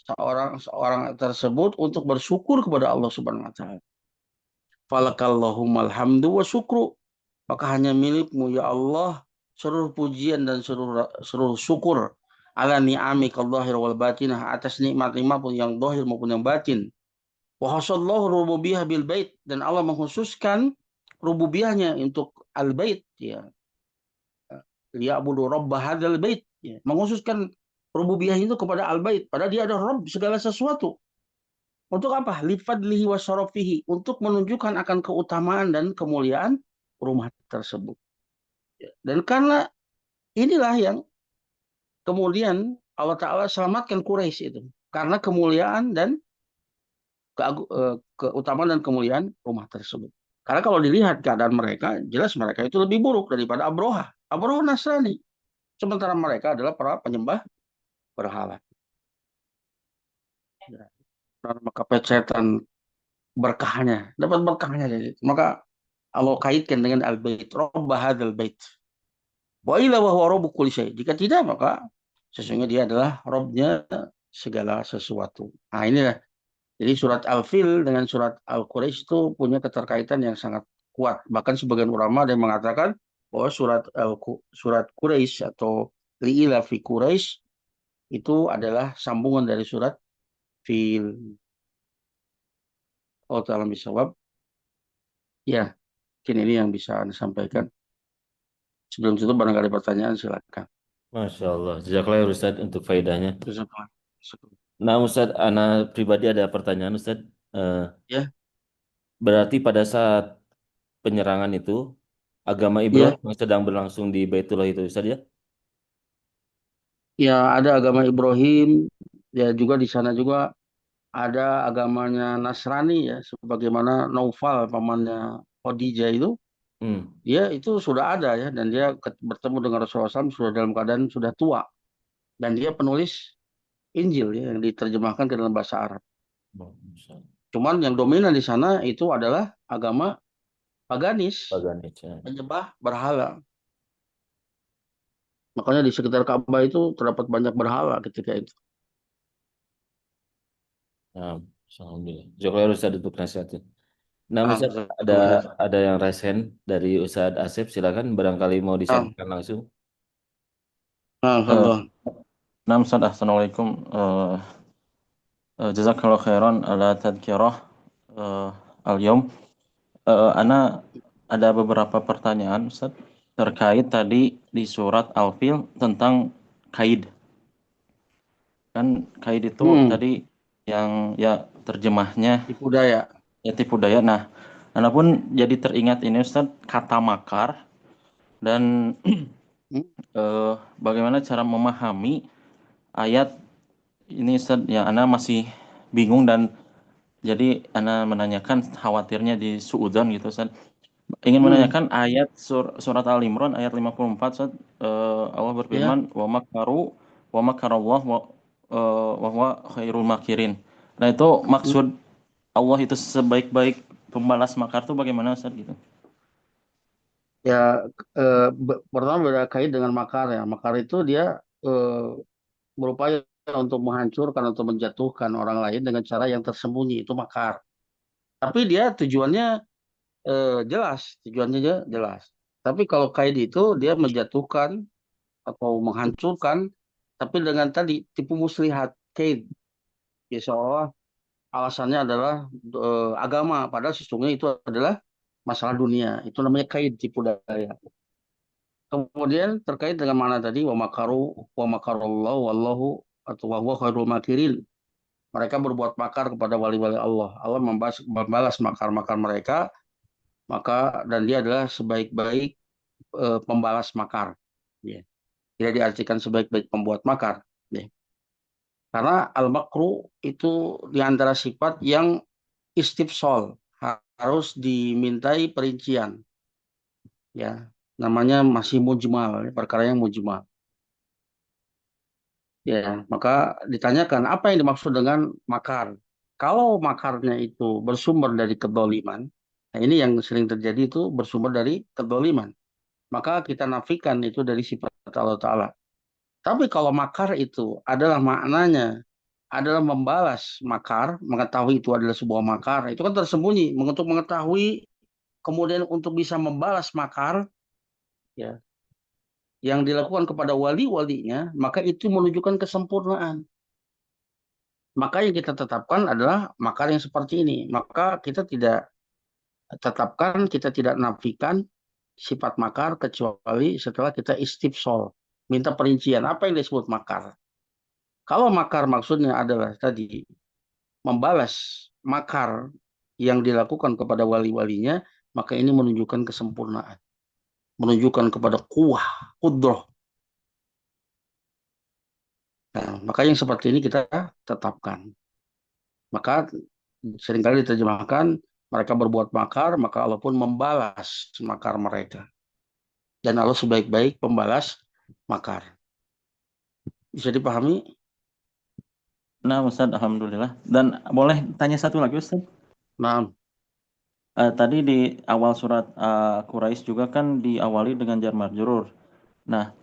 seorang tersebut untuk bersyukur kepada Allah Subhanahu wa taala. Falakallahummal hamdu wa syukru. Maka hanya milikmu ya Allah seluruh pujian dan seluruh syukur ala ni'amika dhahir wal batinah, atas nikmat-nikmat yang zahir maupun yang batin. Wa hasallahu rububiyah bil bait, dan Allah mengkhususkan rububiyahnya untuk al bait ya. Liya'budu rabb hadzal bait ya. Mengkhususkan rububiyah itu kepada al bait, padahal dia ada Rabb segala sesuatu. Untuk apa? Lifadlihi wa syarafihi, untuk menunjukkan akan keutamaan dan kemuliaan rumah tersebut. Dan karena inilah yang kemudian Allah Ta'ala selamatkan Quraisy itu. Karena kemuliaan dan keutamaan dan kemuliaan rumah tersebut. Karena kalau dilihat keadaan mereka, jelas mereka itu lebih buruk daripada Abroha. Abroha Nasrani. Sementara mereka adalah para penyembah berhala. Maka pecetan berkahnya, dapat berkahnya. Maka Allah kaitkan dengan al-bait, Rabb hadzal bait. Wa illa wa huwa rabbu kulli syai. Jika tidak, maka sesungguhnya dia adalah Rabbnya segala sesuatu. Nah, inilah. Jadi surat Al-Fil dengan surat Al-Quraisy itu punya keterkaitan yang sangat kuat. Bahkan sebagian ulama ada yang mengatakan bahwa surat Quraisy atau Li'ila fi Quraisy itu adalah sambungan dari surat Fil. Oh, ta'ala bisawab. Ya, mungkin ini yang bisa Anda sampaikan. Sebelum itu barangkali pertanyaan silakan. Masya Allah. Jazakallah ya Ustaz untuk faedahnya. Jazakallah. Nah Ustaz, anak pribadi ada pertanyaan Ustaz. Ya, Berarti pada saat penyerangan itu agama ya, Ibrahim yang sedang berlangsung di Baitullah itu Ustaz ya? ya ada agama Ibrahim, ya juga di sana juga ada agamanya Nasrani ya, sebagaimana Naufal pamannya Khadijah itu, Hmm. dia itu sudah ada ya, dan dia bertemu dengan Rasulullah SAW sudah dalam keadaan sudah tua, dan dia penulis Injil ya, yang diterjemahkan ke dalam bahasa Arab. Oh, Masya Allah. Cuman yang dominan di sana itu adalah agama paganis, paganis. Ya. menyembah berhala. Makanya di sekitar Ka'bah itu terdapat banyak berhala ketika itu. Nah, alhamdulillah. Jazakallah Ustaz untuk nasihatnya. Nah, Ah, Ustaz, ada jazakallah khair. ada yang raise hand dari Ustaz Asep, silakan barangkali mau Ah, disampaikan langsung. Eh, Alhamdulillah. Nah, Ustaz, Assalamualaikum. Jazakallah khairan ala tadkirah al-yawm. Ana ada beberapa pertanyaan, Ustaz, terkait tadi di surat Al-Fil tentang kaid. Kan kaid itu Hmm, tadi yang ya terjemahnya tipu daya. ya tipu daya. Nah, Ana pun jadi teringat ini, Ustaz, kata makar dan Hmm, bagaimana cara memahami ayat ini, Ustaz, ya Ana masih bingung dan jadi Ana menanyakan khawatirnya di suudzon gitu, Ustaz. Ingin hmm, menanyakan ayat surat Al-Imran ayat 54, Ustaz. Allah ya, berfirman, wa makarallah wa huwa khairul makirin. Nah, itu hmm, maksud Allah itu sebaik-baik pembalas makar itu bagaimana, Ustaz, gitu? ya. Pertama beda kait dengan makar ya. Makar itu dia berupaya untuk menghancurkan atau menjatuhkan orang lain dengan cara yang tersembunyi, itu makar. Tapi dia tujuannya jelas, tujuannya jelas. Tapi kalau kait itu dia menjatuhkan atau menghancurkan, tapi dengan tadi tipu muslihat, kait. Ya seolah alasannya adalah agama, padahal sesungguhnya itu adalah masalah dunia. Itu namanya kait, tipu daya. Kemudian terkait dengan mana tadi wa makarallahu wallahu atau wa huwa khairul makirin. Mereka berbuat makar kepada wali-wali Allah. Allah membalas makar-makar mereka, maka dan dia adalah sebaik-baik pembalas makar. Ya. Tidak diartikan sebaik-baik pembuat makar. Ya. Karena al-makru itu di antara sifat yang istifsol, harus dimintai perincian. Ya, namanya masih mujmal, perkara yang mujmal. Ya, maka ditanyakan apa yang dimaksud dengan makar. Kalau makarnya itu bersumber dari kedoliman, nah ini yang sering terjadi itu bersumber dari kedoliman. Maka kita nafikan itu dari sifat Allah Ta'ala. Tapi kalau makar itu adalah maknanya adalah membalas makar, mengetahui itu adalah sebuah makar, itu kan tersembunyi. Untuk mengetahui, kemudian untuk bisa membalas makar, ya, yang dilakukan kepada wali-walinya, maka itu menunjukkan kesempurnaan. Maka yang kita tetapkan adalah makar yang seperti ini. Maka kita tidak tetapkan, kita tidak nafikan sifat makar kecuali setelah kita istifsol. Minta perincian, apa yang disebut makar? Kalau makar maksudnya adalah tadi membalas makar yang dilakukan kepada wali-walinya, maka ini menunjukkan kesempurnaan. Menunjukkan kepada kuah, kudroh. Nah, maka yang seperti ini kita tetapkan. Maka seringkali diterjemahkan mereka berbuat makar, maka Allah pun membalas makar mereka. Dan Allah sebaik-baik pembalas makar. Bisa dipahami? Nah, Ustaz, alhamdulillah. Dan boleh tanya satu lagi, Ustaz? Nah, Tadi di awal surat Quraisy juga kan diawali dengan jar majrur. Nah,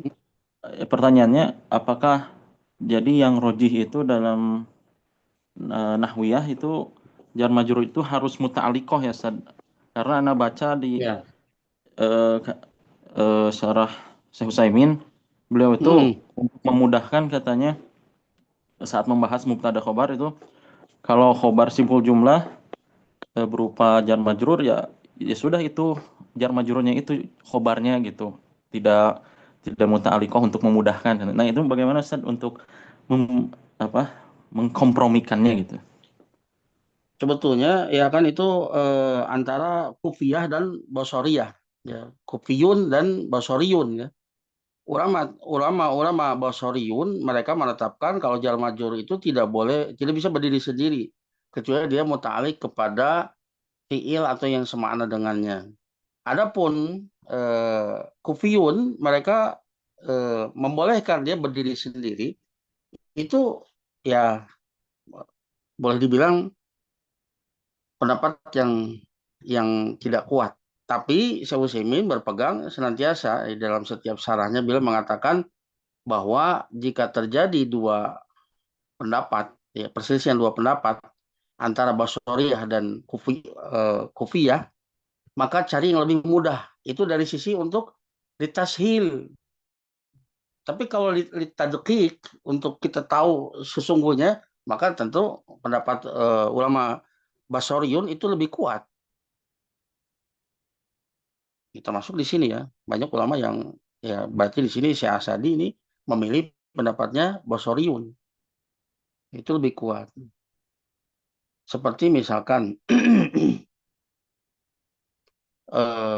pertanyaannya, apakah jadi yang rojih itu dalam nahwiyah itu jar majrur itu harus muta'alliqah ya, Ustaz? Karena Anda baca di ya. eh, ka- syarah Syekh Utsaimin, beliau itu Hmm, untuk memudahkan katanya saat membahas mubtada khobar itu, kalau khobar simpul jumlah berupa jar majrur ya ya sudah itu jar majrurnya itu khobarnya gitu. Tidak tidak muta'alliqah untuk memudahkan. Nah, itu bagaimana, Ustaz, untuk apa mengkompromikannya gitu. sebetulnya ya kan itu antara kufiyah dan basoriyah. Ya, kufiyun dan basoriyun ya. Ulama basoriyun mereka menetapkan kalau jar majrur itu tidak bisa berdiri sendiri kecuali dia muta'alliq kepada fiil atau yang semakna dengannya. Adapun kufiyun mereka membolehkan dia berdiri sendiri itu ya boleh dibilang pendapat yang tidak kuat. Tapi Syekh Utsaimin berpegang senantiasa dalam setiap sarahnya beliau mengatakan bahwa jika terjadi dua pendapat, ya, perselisihan dua pendapat antara Basriyah dan Kufiyah, maka cari yang lebih mudah. Itu dari sisi untuk ditashil. Tapi kalau ditadqiq untuk kita tahu sesungguhnya, maka tentu pendapat ulama Basriyun itu lebih kuat. Kita masuk di sini ya. Banyak ulama yang ya berarti di sini Syekh Asadi ini memilih pendapatnya Basriyun. Itu lebih kuat. Seperti misalkan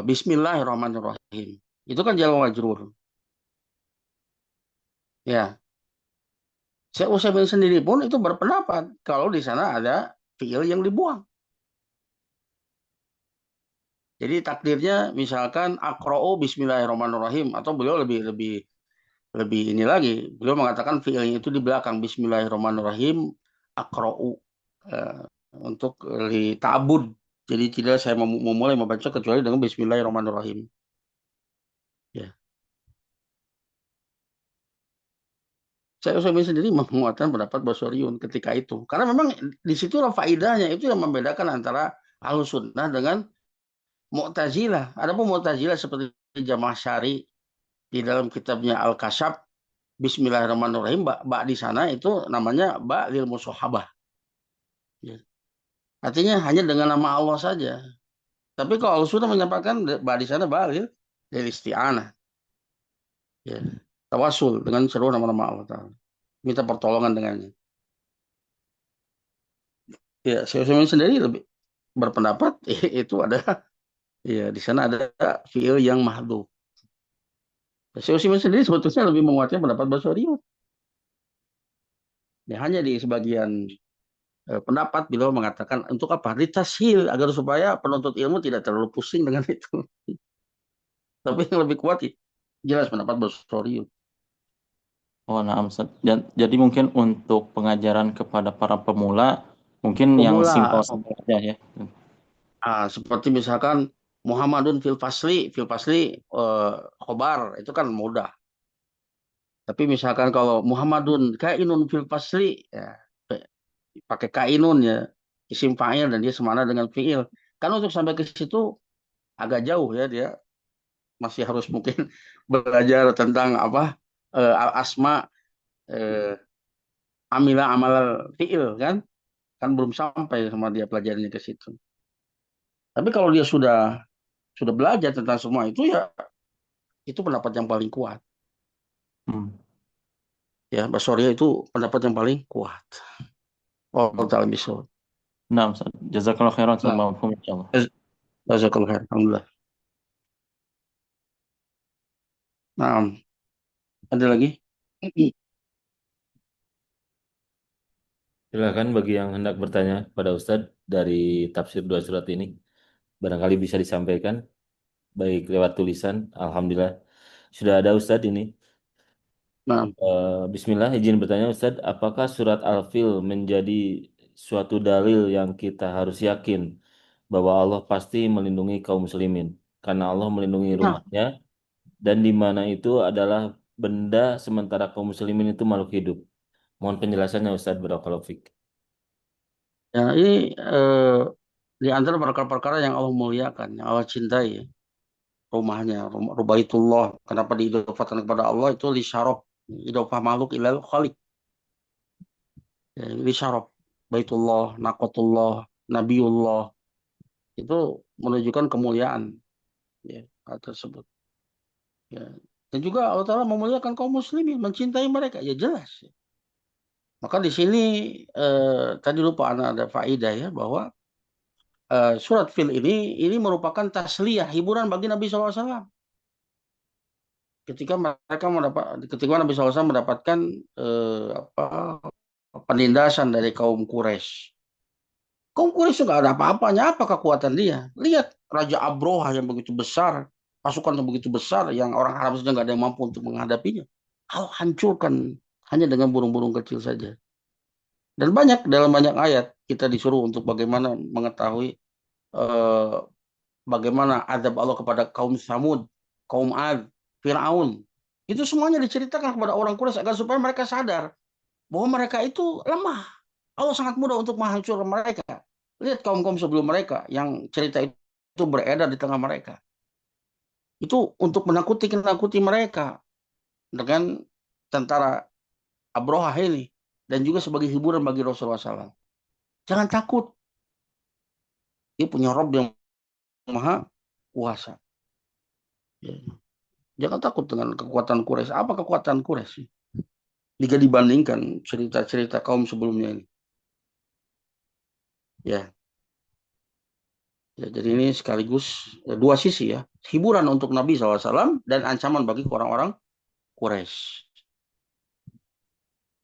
Bismillahirrahmanirrahim. Itu kan jar majrur. Ya, Syekh Utsaimin sendiri pun itu berpendapat kalau di sana ada fiil yang dibuang. Jadi takdirnya misalkan aqra'u bismillahirrahmanirrahim atau beliau lebih lebih lebih ini lagi. Beliau mengatakan fiilnya itu di belakang bismillahirrahmanirrahim aqra'u eh, untuk ta'abud. Jadi tidak saya memulai membaca kecuali dengan bismillahirrahmanirrahim. Ya. Saya Utsaimin sendiri menguatkan pendapat Basriyun ketika itu. Karena memang di situlah faidahnya itu yang membedakan antara Ahlussunnah dengan Mu'tazilah. Adapun Mu'tazilah seperti Jamaah Syari di dalam kitabnya Al-Kasyaf, Bismillahirrahmanirrahim, ba di sana itu namanya ba lil musahabah. Ya. Artinya hanya dengan nama Allah saja. Tapi kalau Ahlussunnah menyampaikan ba di sana ba lil isti'anah. Ya. Tawasul dengan seluruh nama-nama Allah Ta'ala. Minta pertolongan dengannya. Ya, saya sendiri lebih berpendapat itu ada ya di sana ada fiil yang mahdhuf. Saya sendiri sebetulnya lebih menguatkan pendapat Basriyun. Ya, hanya di sebagian pendapat beliau mengatakan untuk apa? Ditashil agar supaya penuntut ilmu tidak terlalu pusing dengan itu. Tapi yang lebih kuat jelas pendapat Basriyun. Oh, nah, Ustaz. Jadi mungkin untuk pengajaran kepada para pemula, mungkin yang Pemula, simpel-simpel aja ya. seperti misalkan Muhammadun fil fasli khobar itu kan mudah. Tapi misalkan kalau Muhammadun kainun fil fasli ya pakai kainun ya isim fa'il dan dia semana dengan fiil. Kan untuk sampai ke situ agak jauh ya dia masih harus mungkin belajar tentang apa asma amila amal fiil kan belum sampai sama dia pelajarannya ke situ. Tapi kalau dia sudah belajar tentang semua itu ya itu pendapat yang paling kuat. Ya, Basriyah itu pendapat yang paling kuat. Oh, ta'ala bisa. Nah, Ustaz. Jazakallah khairan Nah, sama mafhum insyaallah. jazakallah khair. Alhamdulillah. Nah, ada lagi? Silakan bagi yang hendak bertanya pada Ustadz dari tafsir dua surat ini. Barangkali bisa disampaikan baik lewat tulisan. Alhamdulillah sudah ada Ustadz ini. Nah, Bismillah, izin bertanya Ustadz, apakah surat Al-Fil menjadi suatu dalil yang kita harus yakin bahwa Allah pasti melindungi kaum muslimin karena Allah melindungi nah, rumahnya dan di mana itu adalah benda sementara kaum muslimin itu makhluk hidup. Mohon penjelasannya Ustadz Barakallahu Fik. ya ini di antara perkara-perkara yang Allah muliakan, yang Allah cintai, ya. Rumahnya, Rubaitullah. Kenapa diidofatkan kepada Allah itu lisyaraf, idofah makhluk ilal khaliq. Ya, lisyaraf, Baitullah, Naqatullah, Nabiullah itu menunjukkan kemuliaan ya hal tersebut. Ya. Dan juga Allah Ta'ala memuliakan kaum muslimin, mencintai mereka, ya jelas. Ya. Maka di sini tadi lupa anak ada faedah ya bahwa surat Fil ini merupakan tasliyah, hiburan bagi Nabi SAW. Ketika Nabi SAW mendapatkan apa, penindasan dari kaum Quraisy. Kaum Quraisy nggak ada apa-apanya, apa kekuatan dia? Lihat Raja Abroha yang begitu besar, pasukan yang begitu besar, yang orang Arab saja nggak ada yang mampu untuk menghadapinya. Allah hancurkan hanya dengan burung-burung kecil saja. Dan dalam banyak ayat kita disuruh untuk bagaimana mengetahui bagaimana azab Allah kepada kaum Samud, kaum Ad, Fir'aun. Itu semuanya diceritakan kepada orang Quraisy agar supaya mereka sadar bahwa mereka itu lemah. Allah sangat mudah untuk menghancurkan mereka. Lihat kaum-kaum sebelum mereka yang cerita itu beredar di tengah mereka. Itu untuk menakuti mereka dengan tentara Abrohah ini. Dan juga sebagai hiburan bagi Rasulullah SAW. Jangan takut. Dia punya Rabb yang maha kuasa. Ya. Jangan takut dengan kekuatan Quraisy. Apa kekuatan Quraisy? Jika dibandingkan cerita-cerita kaum sebelumnya ini. Ya. Ya, jadi ini sekaligus dua sisi ya. Hiburan untuk Nabi SAW dan ancaman bagi orang-orang Quraisy.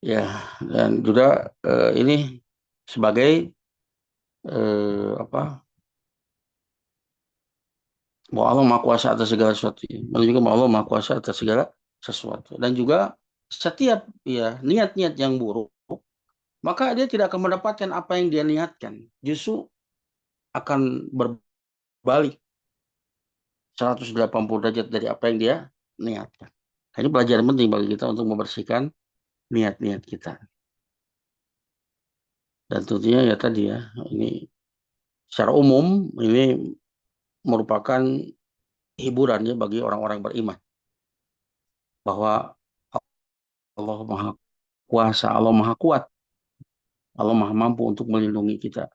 Ya, dan juga ini sebagai bahwa Allah Maha Kuasa atas segala sesuatu. Menunjukkan bahwa Allah Maha Kuasa atas segala sesuatu. Dan juga setiap ya niat-niat yang buruk, maka dia tidak akan mendapatkan apa yang dia niatkan. Justru akan berbalik 180 derajat dari apa yang dia niatkan. Nah, ini pelajaran penting bagi kita untuk membersihkan niat-niat kita. Dan tentunya ya tadi ya, ini secara umum ini merupakan hiburannya bagi orang-orang beriman. Bahwa Allah Maha Kuasa, Allah Maha Kuat, Allah Maha Mampu untuk melindungi kita.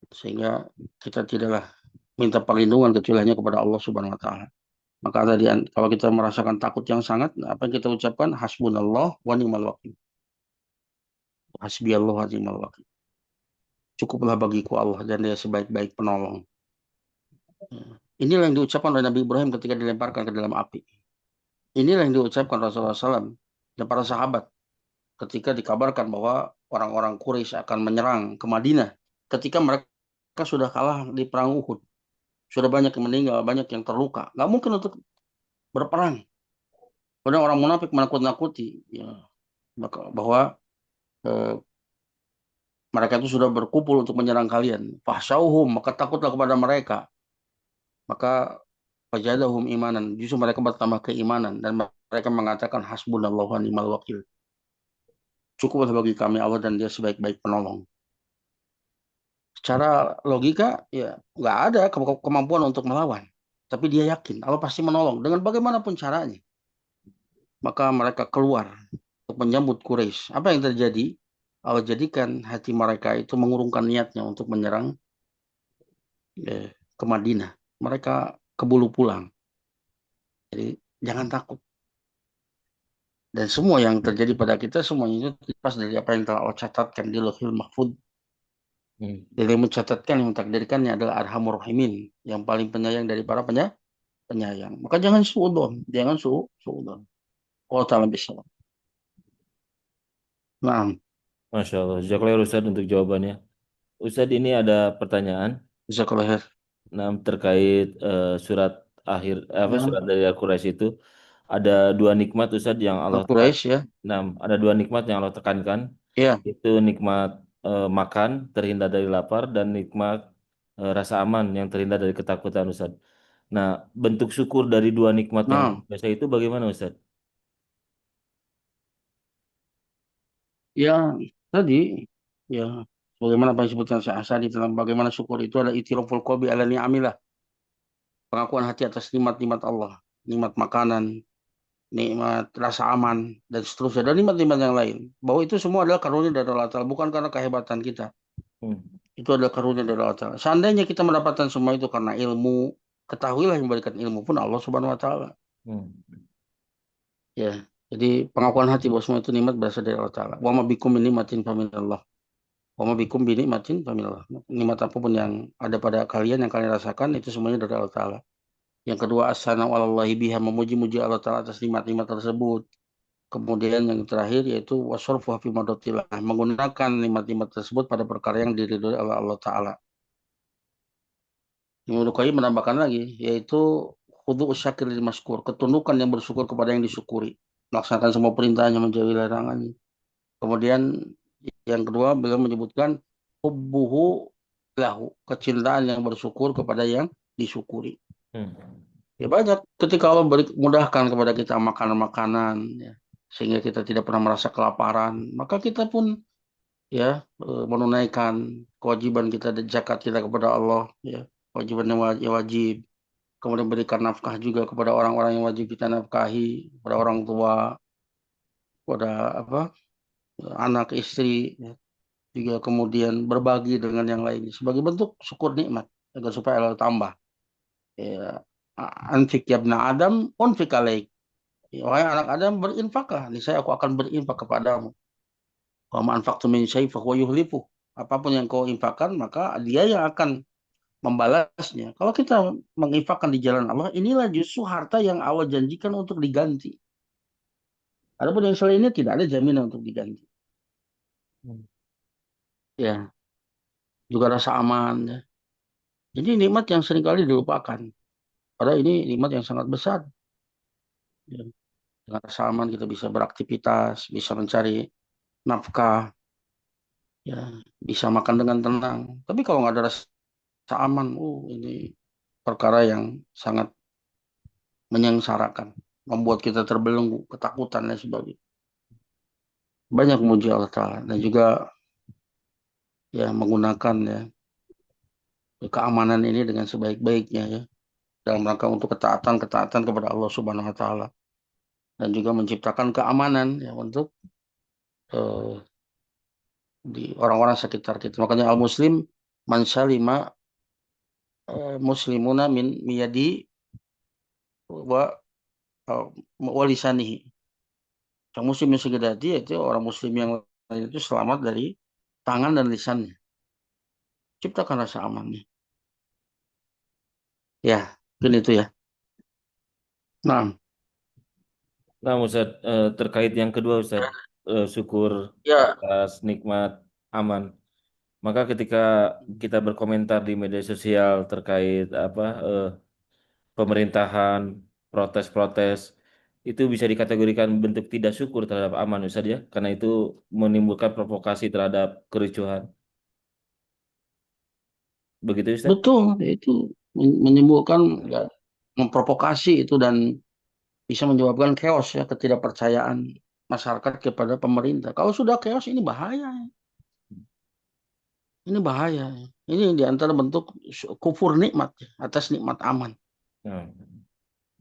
Sehingga kita tidaklah minta perlindungan kecuali hanya kepada Allah Subhanahu wa taala. Maka tadi kalau kita merasakan takut yang sangat, apa yang kita ucapkan? Hasbunallah wa ni'mal wakil. Hasbiyallah wa ni'mal wakil. Cukuplah bagiku Allah dan dia sebaik-baik penolong. Inilah yang diucapkan oleh Nabi Ibrahim ketika dilemparkan ke dalam api. Inilah yang diucapkan Rasulullah SAW dan para sahabat ketika dikabarkan bahwa orang-orang Quraisy akan menyerang ke Madinah ketika mereka sudah kalah di perang Uhud. Sudah banyak yang meninggal, banyak yang terluka. Nggak mungkin untuk berperang. Kemudian orang munafik menakut-nakuti ya, bahwa mereka itu sudah berkumpul untuk menyerang kalian. Fahsyauhum, maka takutlah kepada mereka. Maka fazadahum imanan. Justru mereka bertambah keimanan dan mereka mengatakan hasbunallahu wa ni'mal wakil. Cukuplah bagi kami Allah dan dia sebaik-baik penolong. Secara logika ya nggak ada kemampuan untuk melawan. Tapi dia yakin Allah pasti menolong dengan bagaimanapun caranya. Maka mereka keluar untuk menyambut Quraisy. Apa yang terjadi? Allah jadikan hati mereka itu mengurungkan niatnya untuk menyerang ke Madinah. Mereka keburu pulang. Jadi jangan takut. Dan semua yang terjadi pada kita semuanya itu lepas dari apa yang telah Allah catatkan di Lauhul Mahfuz. Jadi yang mencatatkan, yang mentakdirkannya adalah Arhamur Rahimin, yang paling penyayang dari para penyayang. Maka jangan suudzon, jangan suudzon. Allah Ta'ala bisa. Nah, Masya Allah. Jazakallah Ustaz untuk jawabannya. Ustaz, ini ada pertanyaan. jazakallah khair. Nah, terkait surat akhir surat Ya, dari Al-Quraisy itu ada dua nikmat Ustaz yang Allah tekan. Quraisy ya. Nah, ada dua nikmat yang Allah tekankan. Ya, Itu nikmat makan terhindar dari lapar dan nikmat rasa aman yang terhindar dari ketakutan Ustaz. Nah, bentuk syukur dari dua nikmat yang nah, biasa itu bagaimana Ustaz? ya tadi ya bagaimana apa yang disebutkan Syekh Asadi tentang bagaimana syukur itu adalah itiraful qalbi ala ni'amillah, pengakuan hati atas nikmat-nikmat Allah, nikmat makanan, nikmat rasa aman dan seterusnya dan nikmat-nikmat yang lain. Bahwa itu semua adalah karunia dari Allah Ta'ala, bukan karena kehebatan kita. Hmm. Itu adalah karunia dari Allah Ta'ala. Seandainya kita mendapatkan semua itu karena ilmu, ketahuilah yang memberikan ilmu pun Allah Subhanahu wa taala. Hmm. Ya. Jadi pengakuan hati bahwa semua itu nikmat berasal dari Allah Ta'ala. Wa ma bikum min nikmatin faminallah. Wa ma bikum bi nikmatin faminallah. Nikmat apapun yang ada pada kalian, yang kalian rasakan, itu semuanya dari Allah Ta'ala. Yang kedua, as-sana'u 'alallahi biha, memuji-muji Allah Ta'ala atas nikmat-nikmat tersebut. Kemudian yang terakhir yaitu wasarfu fi madatillah, menggunakan nikmat-nikmat tersebut pada perkara yang diridhoi oleh Allah Ta'ala. Ibnu Qayyim menambahkan lagi, yaitu khudu' syakir lil maskur, ketundukan yang bersyukur kepada yang disyukuri. Melaksanakan semua perintahnya, menjauhi larangannya. Kemudian yang kedua beliau menyebutkan hubbuhu lahu, kecintaan yang bersyukur kepada yang disyukuri. Hmm. Ya banyak ketika Allah mudahkan kepada kita makanan-makanan, ya, sehingga kita tidak pernah merasa kelaparan, maka kita pun ya menunaikan kewajiban kita dan zakat kita kepada Allah, ya kewajiban yang wajib, kemudian berikan nafkah juga kepada orang-orang yang wajib kita nafkahi, kepada orang tua, kepada apa anak istri, ya. Juga kemudian berbagi dengan yang lain sebagai bentuk syukur nikmat agar supaya Allah tambah. Ya, anfik ya ibna Adam, unfik alaik. Ya, wahai anak Adam, berinfaklah. Niscaya aku akan berinfak kepadamu. Wa ma anfaqtum min syai' fa huwa yuhlifuh. Apapun yang kau infakkan, maka dia yang akan membalasnya. Kalau kita menginfakkan di jalan Allah, inilah justru harta yang Allah janjikan untuk diganti. Adapun yang selainnya tidak ada jaminan untuk diganti. Hmm. Ya, juga rasa aman. Ya. Jadi nikmat yang seringkali dilupakan. Padahal ini nikmat yang sangat besar. Ya. Dengan rasa aman kita bisa beraktivitas, bisa mencari nafkah, ya, bisa makan dengan tenang. Tapi kalau nggak ada rasa aman, ini perkara yang sangat menyengsarakan, membuat kita terbelenggu, ketakutan dan sebagainya. Banyak memuji Allah Ta'ala dan juga ya menggunakan ya keamanan ini dengan sebaik-baiknya ya dalam rangka untuk ketaatan kepada Allah Subhanahu Wa Ta'ala dan juga menciptakan keamanan ya untuk eh, di orang-orang sekitar kita. Makanya al-muslim man salima muslimuna min miyadi wa walisanihi. Yang muslim yang segedati itu orang muslim yang lain itu selamat dari tangan dan lisannya. Ciptakan rasa amannya. Ya, mungkin itu ya. Nah, Nah, Ustaz, terkait yang kedua, Ustaz, syukur ya atas nikmat aman. Maka ketika kita berkomentar di media sosial terkait pemerintahan, protes-protes, itu bisa dikategorikan bentuk tidak syukur terhadap aman, Ustaz ya, karena itu menimbulkan provokasi terhadap kericuhan. Begitu, Ustaz? betul itu menimbulkan ya, memprovokasi itu dan bisa menyebabkan chaos ya ketidakpercayaan masyarakat kepada pemerintah. Kalau sudah chaos ini bahaya. Ini bahaya. Ini di antara bentuk kufur nikmat ya, atas nikmat aman. Nah,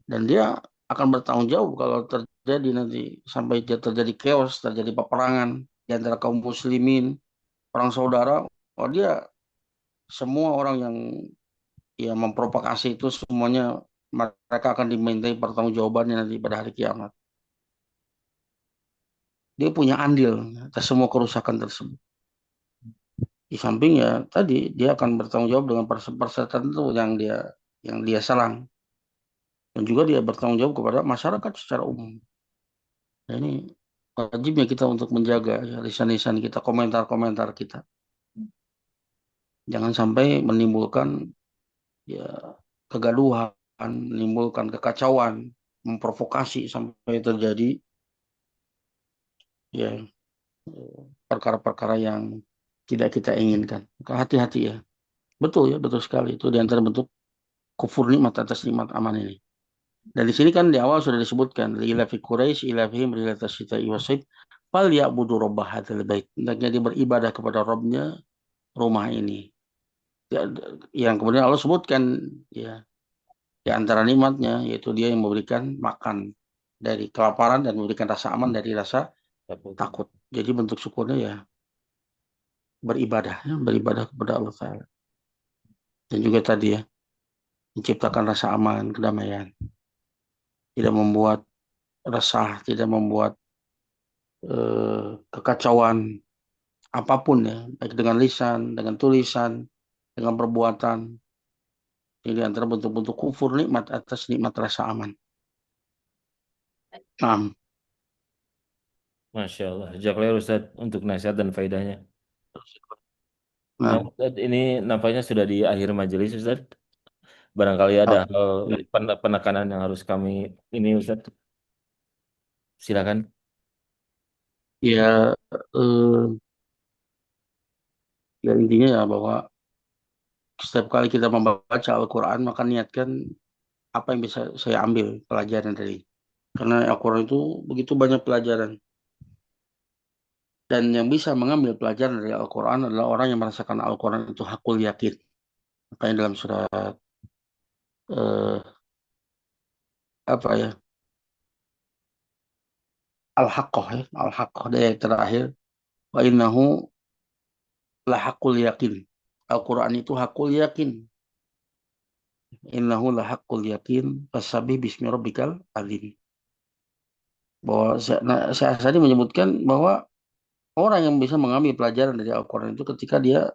Dan dia akan bertanggung jawab kalau terjadi nanti sampai terjadi chaos, terjadi peperangan di antara kaum muslimin, perang saudara. Oh dia semua orang yang ya memprovokasi itu semuanya mereka akan dimintai pertanggungjawabannya nanti pada hari kiamat. Dia punya andil atas semua kerusakan tersebut. Di samping ya tadi dia akan bertanggung jawab dengan persen tertentu yang dia serang dan juga dia bertanggung jawab kepada masyarakat secara umum. Nah, ini wajibnya kita untuk menjaga ya, lisan-lisan kita, komentar-komentar kita. Jangan sampai menimbulkan ya kegaduhan, menimbulkan kekacauan, memprovokasi sampai terjadi ya perkara-perkara yang tidak kita inginkan. Maka hati-hati ya. Betul ya, betul sekali. Itu di antara bentuk kufur nikmat atas nikmat aman ini. Dan di sini kan di awal sudah disebutkan ila fi Quraisy ila fihim rilatas syita'i wasif fal ya'budu rabb hadzal bait. Hendaknya dia beribadah kepada Rabbnya rumah ini. Ya, yang kemudian Allah sebutkan ya di antara nikmatnya yaitu dia yang memberikan makan dari kelaparan dan memberikan rasa aman dari rasa takut. takut. Jadi bentuk syukurnya ya beribadah kepada Allah Ta'ala. Dan juga tadi ya menciptakan rasa aman, kedamaian, tidak membuat resah, tidak membuat kekacauan apapun ya, baik dengan lisan, dengan tulisan, dengan perbuatan. Ini antara bentuk-bentuk kufur nikmat atas nikmat rasa aman. Nah, Masya Allah. Jazakallah Ustaz untuk nasihat dan faedahnya. Nah, nah, Ustaz, ini nampaknya sudah di akhir majelis, Ustaz. Barangkali ada hal penekanan yang harus kami ini, Ustaz. Silakan. ya, ya intinya ya bahwa setiap kali kita membaca Al-Quran, maka niatkan apa yang bisa saya ambil pelajaran dari. Karena Al-Quran itu begitu banyak pelajaran. Dan yang bisa mengambil pelajaran dari Al-Quran adalah orang yang merasakan Al-Quran itu hakul yakin. Makanya dalam surat eh, apa ya, Al-Haqqah ya, Al-Haqqah ayat terakhir, wa innahu la hakul yakin. Al-Quran itu hakul yakin. Innahu la hakul yakin. Fasabbih bismi rabbikal azim. Bahwa saya tadi menyebutkan bahwa orang yang bisa mengambil pelajaran dari Al-Quran itu ketika dia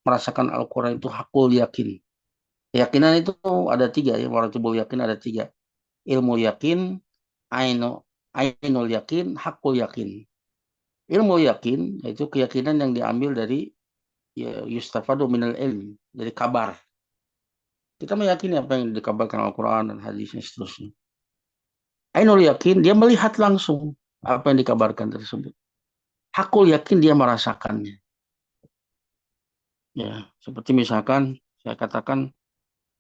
merasakan Al-Quran itu hakul yakin. Keyakinan itu ada tiga ya, maratibul yakin ada tiga. Ilmu yakin, ainu, ainul yakin, hakul yakin. Ilmu yakin itu keyakinan yang diambil dari ya, yustafadu minal ilm, dari kabar. Kita meyakini apa yang dikabarkan Al-Quran dan hadisnya seterusnya. Ainul yakin, dia melihat langsung apa yang dikabarkan tersebut. Hakul yakin, dia merasakannya. Ya, seperti misalkan saya katakan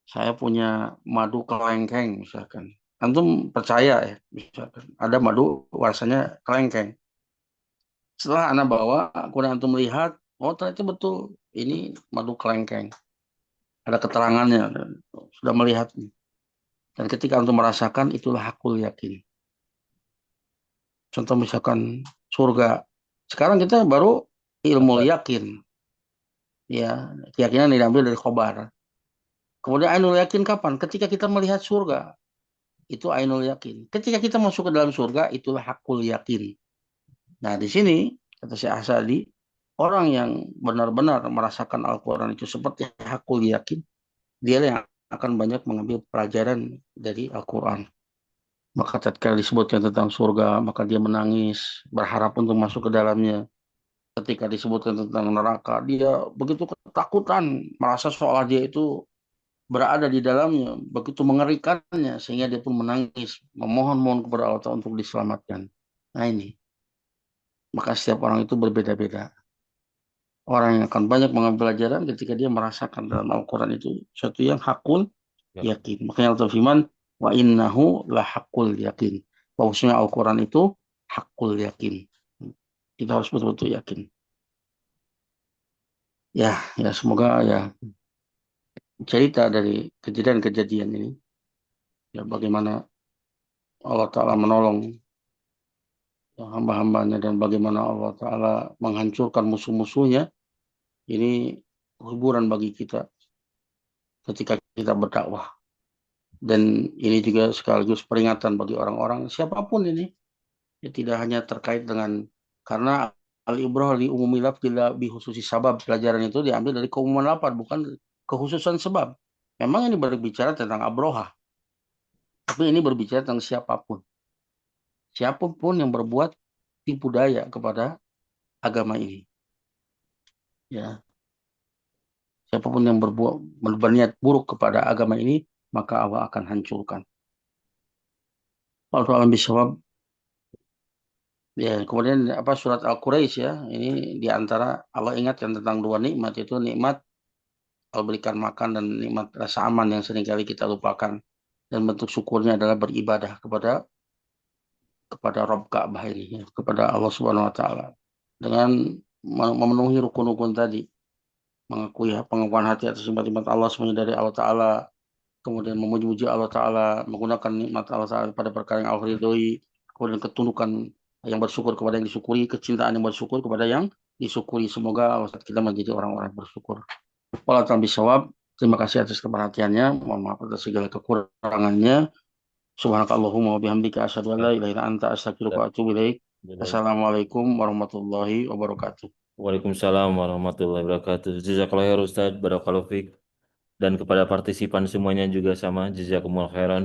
saya punya madu kelengkeng misalkan. Antum percaya ya, misalkan ada madu rasanya kelengkeng. Setelah Anda bawa, kemudian antum melihat, oh ternyata betul ini madu kelengkeng. Ada keterangannya, sudah melihat. Dan ketika antum merasakan, itulah hakul yakin. Contoh misalkan surga. Sekarang kita baru ilmu yakin. Ya, keyakinan diambil dari khobar. Kemudian ainul yakin kapan? Ketika kita melihat surga. Itu ainul yakin. Ketika kita masuk ke dalam surga, itulah hakul yakin. Nah, di sini, kata Syekh Asadi, orang yang benar-benar merasakan Al-Quran itu seperti hakul yakin, dia yang akan banyak mengambil pelajaran dari Al-Quran. Maka tatkala disebutkan tentang surga, maka dia menangis, berharap untuk masuk ke dalamnya. Ketika disebutkan tentang neraka, dia begitu ketakutan, merasa seolah dia itu berada di dalamnya, begitu mengerikannya, sehingga dia pun menangis, memohon-mohon kepada Allah Ta'ala untuk diselamatkan. Nah ini, maka setiap orang itu berbeda-beda. Orang yang akan banyak mengambil pelajaran ketika dia merasakan dalam Al-Quran itu sesuatu yang hakul yakin. Makanya Allah firman, wa innahu la hakul yakin. Bahwasanya Al-Quran itu hakul yakin. Kita harus betul-betul yakin. Ya, ya semoga ya cerita dari kejadian-kejadian ini, ya bagaimana Allah Ta'ala menolong hamba-hambanya dan bagaimana Allah Ta'ala menghancurkan musuh-musuhnya, ini hiburan bagi kita ketika kita berdakwah. Dan ini juga sekaligus peringatan bagi orang-orang, siapapun ini, ya tidak hanya terkait dengan, karena al-ibrah li umumi lafzi la bi khususi sabab, pelajaran itu diambil dari keumuman lafaz, bukan kekhususan sebab. Memang ini berbicara tentang abroha, tapi ini berbicara tentang siapapun. Siapapun yang berbuat tipu daya kepada agama ini. Ya, siapapun yang berniat buruk kepada agama ini, maka Allah akan hancurkan. Wallahu a'lam bishawab. Ya, kemudian apa surat Al-Quraisy ya, ini diantara Allah ingatkan tentang dua nikmat, itu nikmat Allah berikan makan dan nikmat rasa aman yang seringkali kita lupakan. Dan bentuk syukurnya adalah beribadah kepada Rabb Ka'bah ini, ya, kepada Allah Subhanahu Wa Taala dengan memenuhi rukun-rukun tadi, mengakui pengakuan hati atas nikmat-nikmat Allah semuanya dari Allah Taala, kemudian memuji-muji Allah Taala, menggunakan nikmat Allah Taala pada perkara yang Allah ridhoi, kemudian ketundukan yang bersyukur kepada yang disyukuri, kecintaan yang bersyukur kepada yang disyukuri. Semoga Allah kita menjadi orang-orang bersyukur. Wallahu ta'ala bishawab. Terima kasih atas keperhatiannya. Mohon maaf atas segala kekurangannya. Subhanakallahumma wa bihamdika asyhadu an la ilaha illa anta astaghfiruka wa atubu ilaik. Assalamualaikum warahmatullahi wabarakatuh. Waalaikumsalam warahmatullahi wabarakatuh. Jazakallahu khairan Ustaz, barakallahu fiik. Dan kepada partisipan semuanya juga sama, jazakumullah khairan.